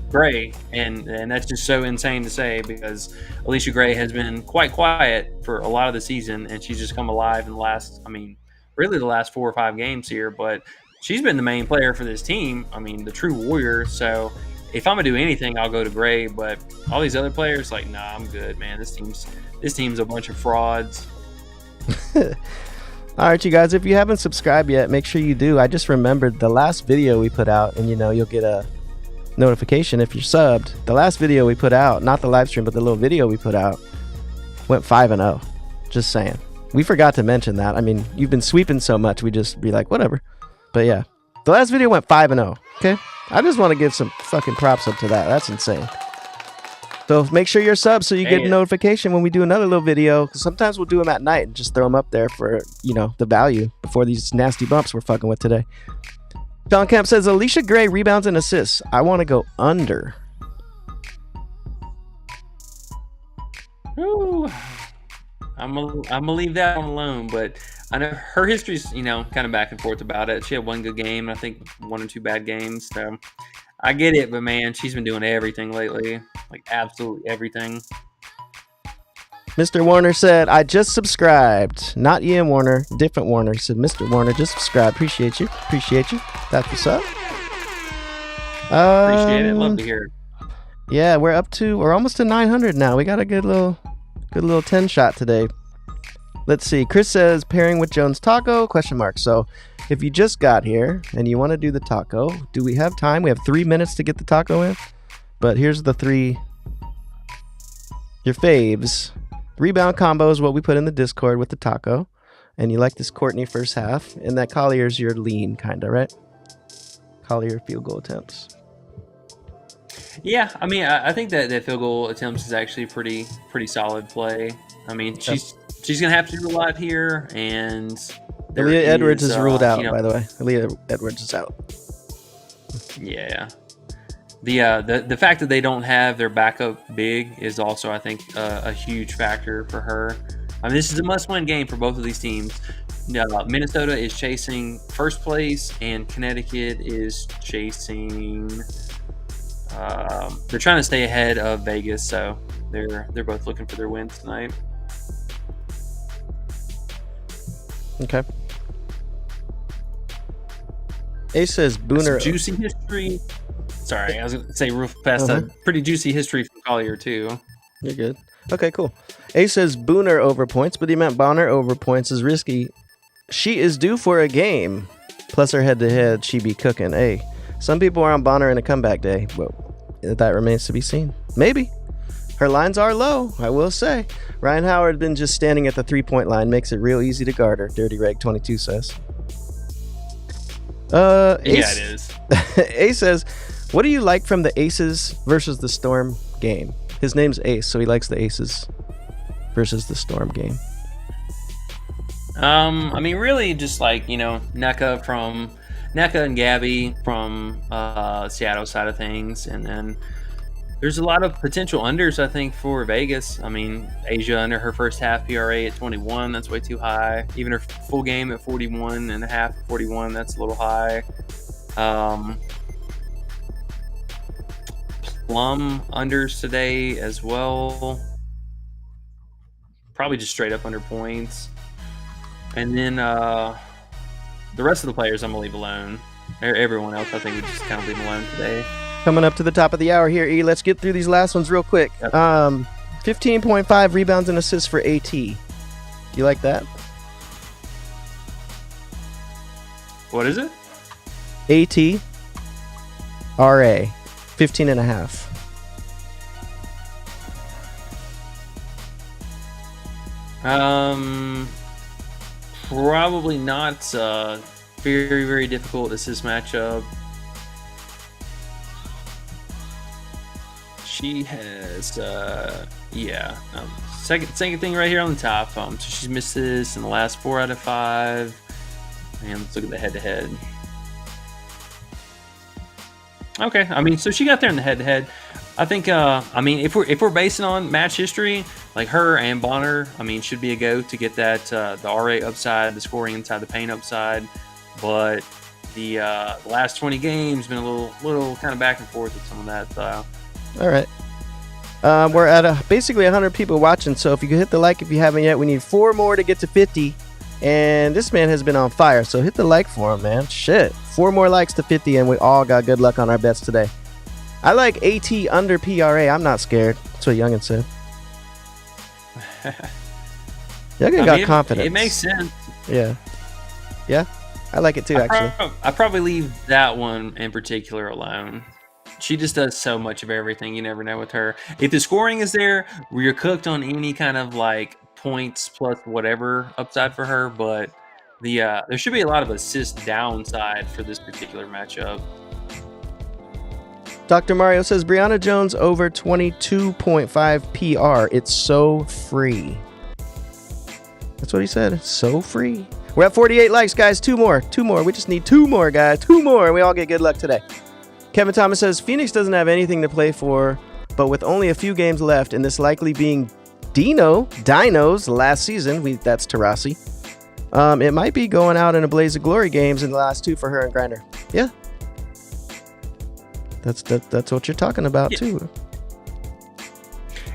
Gray, and that's just so insane to say because Alicia Gray has been quite quiet for a lot of the season, and she's just come alive in the last 4 or 5 games here. But she's been the main player for this team. I mean, the true warrior. So if I'm gonna do anything, I'll go to Gray. But all these other players, like, nah, I'm good, man. This team's a bunch of frauds. All right, you guys, if you haven't subscribed yet, make sure you do. I just remembered the last video we put out, and you'll get a notification if you're subbed. The last video we put out, not the live stream, but the little video we put out, went 5-0. Just saying. We forgot to mention that. I mean, you've been sweeping so much, we just be like, whatever. But yeah, the last video went 5-0. Okay, I just want to give some fucking props up to that. That's insane. So make sure you're subbed so you get a notification when we do another little video. Because sometimes we'll do them at night and just throw them up there for the value before these nasty bumps we're fucking with today. John Camp says Alicia Gray rebounds and assists. I want to go under. Ooh, I'm gonna leave that one alone, but I know her history's kind of back and forth about it. She had one good game, I think 1 or 2 bad games, so I get it. But man, she's been doing everything lately, like absolutely everything. Mr. Warner said, I just subscribed. Not Ian Warner, different Warner. He said, Mr. Warner, just subscribed. Appreciate you. That's what's up. Appreciate it. Love to hear it. Yeah, we're almost to 900 now. We got a good little 10 shot today. Let's see. Chris says, pairing with Jones Taco, ? So if you just got here and you want to do the taco, do we have time? We have 3 minutes to get the taco in. But here's the 3, your faves. Rebound combo is what we put in the Discord with the taco. And you like this Courtney first half. And that Collier's your lean, kind of, right? Collier field goal attempts. Yeah, I mean, I think that field goal attempts is actually pretty solid play. I mean, she's going to have to do a lot here. And Aaliyah Edwards is ruled out, by the way. Aaliyah Edwards is out. Yeah. The fact that they don't have their backup big is also, I think, a huge factor for her. I mean, this is a must-win game for both of these teams. Minnesota is chasing first place, and Connecticut is chasing. They're trying to stay ahead of Vegas, so they're both looking for their wins tonight. Okay. Ace says Booner. Juicy history. Sorry, I was going to say real fast. Pretty juicy history from Collier too. You're good. Okay, cool. A says Booner over points, but he meant Bonner over points is risky. She is due for a game. Plus her head-to-head, she be cooking. Hey, some people are on Bonner in a comeback day. Well, that remains to be seen. Maybe. Her lines are low, I will say. Ryan Howard been just standing at the 3-point line. Makes it real easy to guard her. Dirty Reg 22 says. Yeah, it is. A says, what do you like from the Aces versus the Storm game? His name's Ace, so he likes the Aces versus the Storm game. I mean, really, just like, you know, NECA and Gabby from Seattle side of things, and then there's a lot of potential unders, I think, for Vegas. I mean, Asia under her first half PRA at 21, that's way too high. Even her full game at 41 and a half, 41, that's a little high. Plum unders today as well. Probably just straight up under points. And then the rest of the players I'm going to leave alone. Everyone else, I think we just kind of leave alone today. Coming up to the top of the hour here, E. Let's get through these last ones real quick. Yep. 15.5 rebounds and assists for AT. Do you like that? What is it? AT. RA. 15 and a half. Probably not. Very, very difficult assist matchup. She has, second thing right here on the top. So she's missed this in the last 4 out of 5. And let's look at the head-to-head. Okay, I mean, so she got there in the head-to-head. I think, I mean, if we're basing on match history, like her and Bonner, I mean, should be a go to get that the RA upside, the scoring inside the paint upside. But the last 20 games been a little kind of back and forth with some of that. All right. We're at basically 100 people watching, so if you could hit the like if you haven't yet, we need 4 more to get to 50. And this man has been on fire, so hit the like for him, man. Shit. 4 more likes to 50, and we all got good luck on our bets today. I like AT under PRA. I'm not scared. That's what Youngin said. Youngin got confidence. It makes sense. Yeah. Yeah? I like it too, actually. I probably leave that one in particular alone. She just does so much of everything. You never know with her. If the scoring is there, you're cooked on any kind of like points plus whatever upside for her. But there should be a lot of assist downside for this particular matchup. Dr. Mario says Brianna Jones over 22.5 PR. It's so free. That's what he said. It's so free. We're at 48 likes, guys. 2 more. We just need 2 more, guys. 2 more, and we all get good luck today. Kevin Thomas says Phoenix doesn't have anything to play for, but with only a few games left, and this likely being Dino's last season, that's Tarasi. It might be going out in a blaze of glory games in the last 2 for her and Grinder. Yeah. That's what you're talking about, too.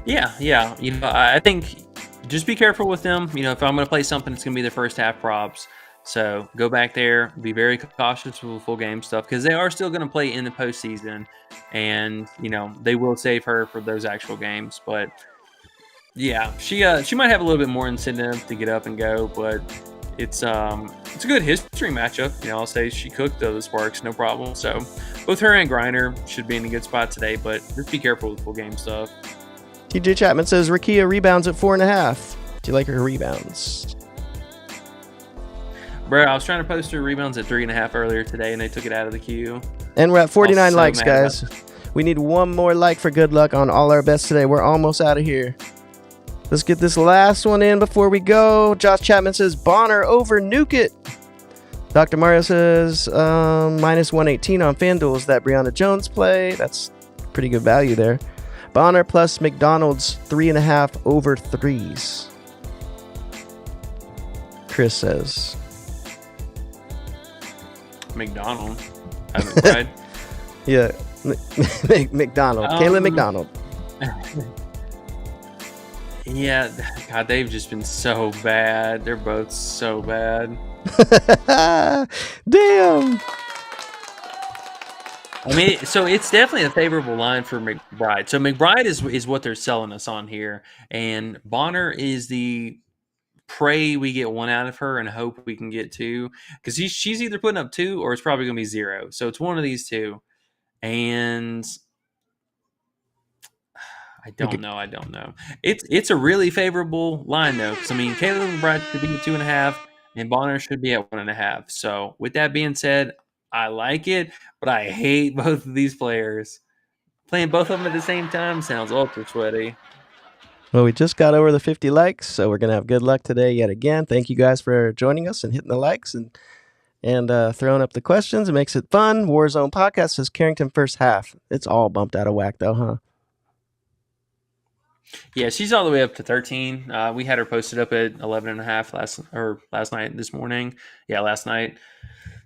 Yeah. You know, I think just be careful with them. You know, if I'm going to play something, it's going to be the first half props. So go back there, be very cautious with full game stuff because they are still going to play in the postseason, and you know they will save her for those actual games. But yeah, she might have a little bit more incentive to get up and go, but it's a good history matchup. You know, I'll say she cooked the Sparks, no problem. So both her and Griner should be in a good spot today, but just be careful with full game stuff. TJ Chapman says Rakia rebounds at 4.5. Do you like her rebounds? Bro, I was trying to post her rebounds at 3.5 earlier today, and they took it out of the queue. And we're at 49 likes, guys. We need 1 more like for good luck on all our bets today. We're almost out of here. Let's get this last one in before we go. Josh Chapman says Bonner over Nuke It. Dr. Mario says minus 118 on FanDuel. Is that Brianna Jones play? That's pretty good value there. Bonner plus McDonald's 3.5 over 3s. Chris says. McDonald. I haven't tried. Yeah. McDonald. Kayla McDonald. Yeah. God, they've just been so bad. They're both so bad. Damn. I mean, so it's definitely a favorable line for McBride. So McBride is what they're selling us on here, and Bonner is the pray we get one out of her and hope we can get two, because she's either putting up two or it's probably going to be zero. So it's one of these two, and I don't know. It's a really favorable line though, because I mean, Caleb McBride should be at 2.5, and Bonner should be at 1.5. So with that being said, I like it, but I hate both of these players. Playing both of them at the same time sounds ultra sweaty. Well, we just got over the 50 likes, so we're gonna have good luck today yet again. Thank you guys for joining us and hitting the likes and throwing up the questions. It makes it fun. Warzone Podcast says Carrington first half. It's all bumped out of whack though, huh? Yeah, she's all the way up to 13. We had her posted up at 11.5 last night, this morning. Yeah, last night.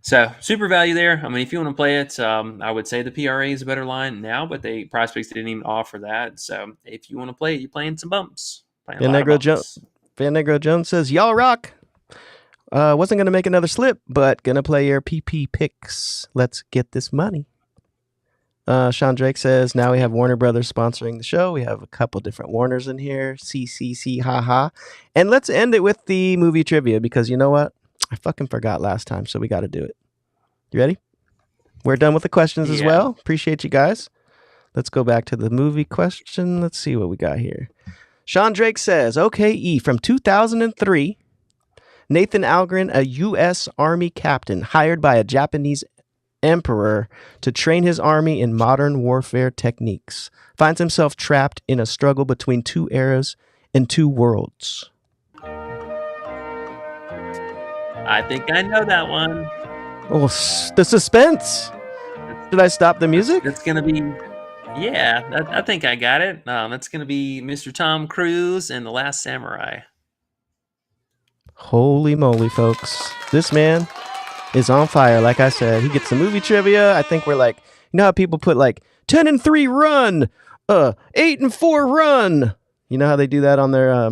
So super value there. I mean, if you want to play it, I would say the PRA is a better line now, but PrizePicks didn't even offer that. So if you want to play it, you're playing some bumps. Van Negro Jones says, y'all rock. Wasn't going to make another slip, but going to play your PP picks. Let's get this money. Sean Drake says, now we have Warner Brothers sponsoring the show. We have a couple different Warners in here. CCC, haha. And let's end it with the movie trivia, because you know what? I fucking forgot last time, so we got to do it. You ready? We're done with the questions as well. Appreciate you guys. Let's go back to the movie question. Let's see what we got here. Sean Drake says, OKE, from 2003, Nathan Algren, a U.S. Army captain hired by a Japanese emperor to train his army in modern warfare techniques, finds himself trapped in a struggle between two eras and two worlds. I think I know that one. Oh, the suspense. Did I stop the music? That's going to be, I think I got it. That's going to be Mr. Tom Cruise and The Last Samurai. Holy moly, folks. This man is on fire. Like I said, he gets the movie trivia. I think we're like, you know how people put like 10-3 run, 8-4 run. You know how they do that on their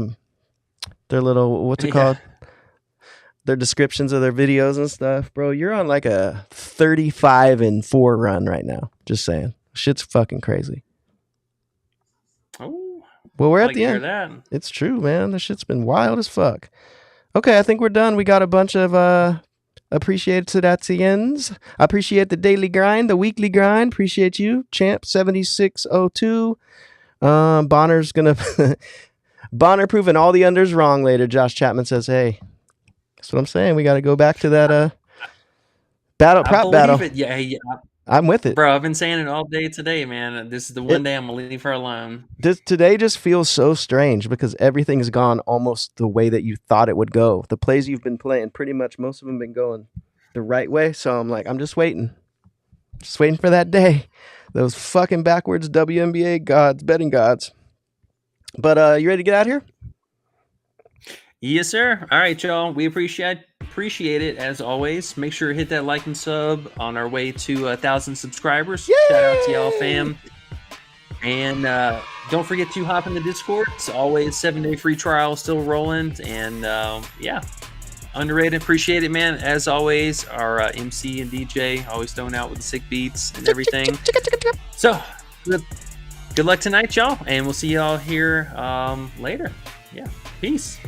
little, what's it called? Their descriptions of their videos and stuff. Bro, you're on like a 35-4 run right now. Just saying. Shit's fucking crazy. Oh, well, we're at the end. That. It's true, man. This shit's been wild as fuck. Okay, I think we're done. We got a bunch of appreciateds. I appreciate the daily grind, the weekly grind. Appreciate you, Champ 7602. Bonner's gonna Bonner proving all the unders wrong later. Josh Chapman says, "Hey, that's what I'm saying. We got to go back to that prop battle." Yeah, I'm with it, bro. I've been saying it all day today, man. This is the one day I'm gonna leave her alone. Today just feels so strange because everything's gone almost the way that you thought it would go. The plays you've been playing, pretty much most of them been going the right way. So I'm like, I'm just waiting for that day. Those fucking backwards WNBA gods, betting gods. But you ready to get out of here? Yes, sir. All right, y'all. We appreciate it as always. Make sure to hit that like and sub on our way to 1,000 subscribers. Yay! Shout out to y'all, fam. And don't forget to hop in the Discord. It's always 7-day free trial still rolling. And underrated. Appreciate it, man. As always, our MC and DJ always throwing out with the sick beats and everything. So good luck tonight, y'all. And we'll see y'all here later. Yeah. Peace.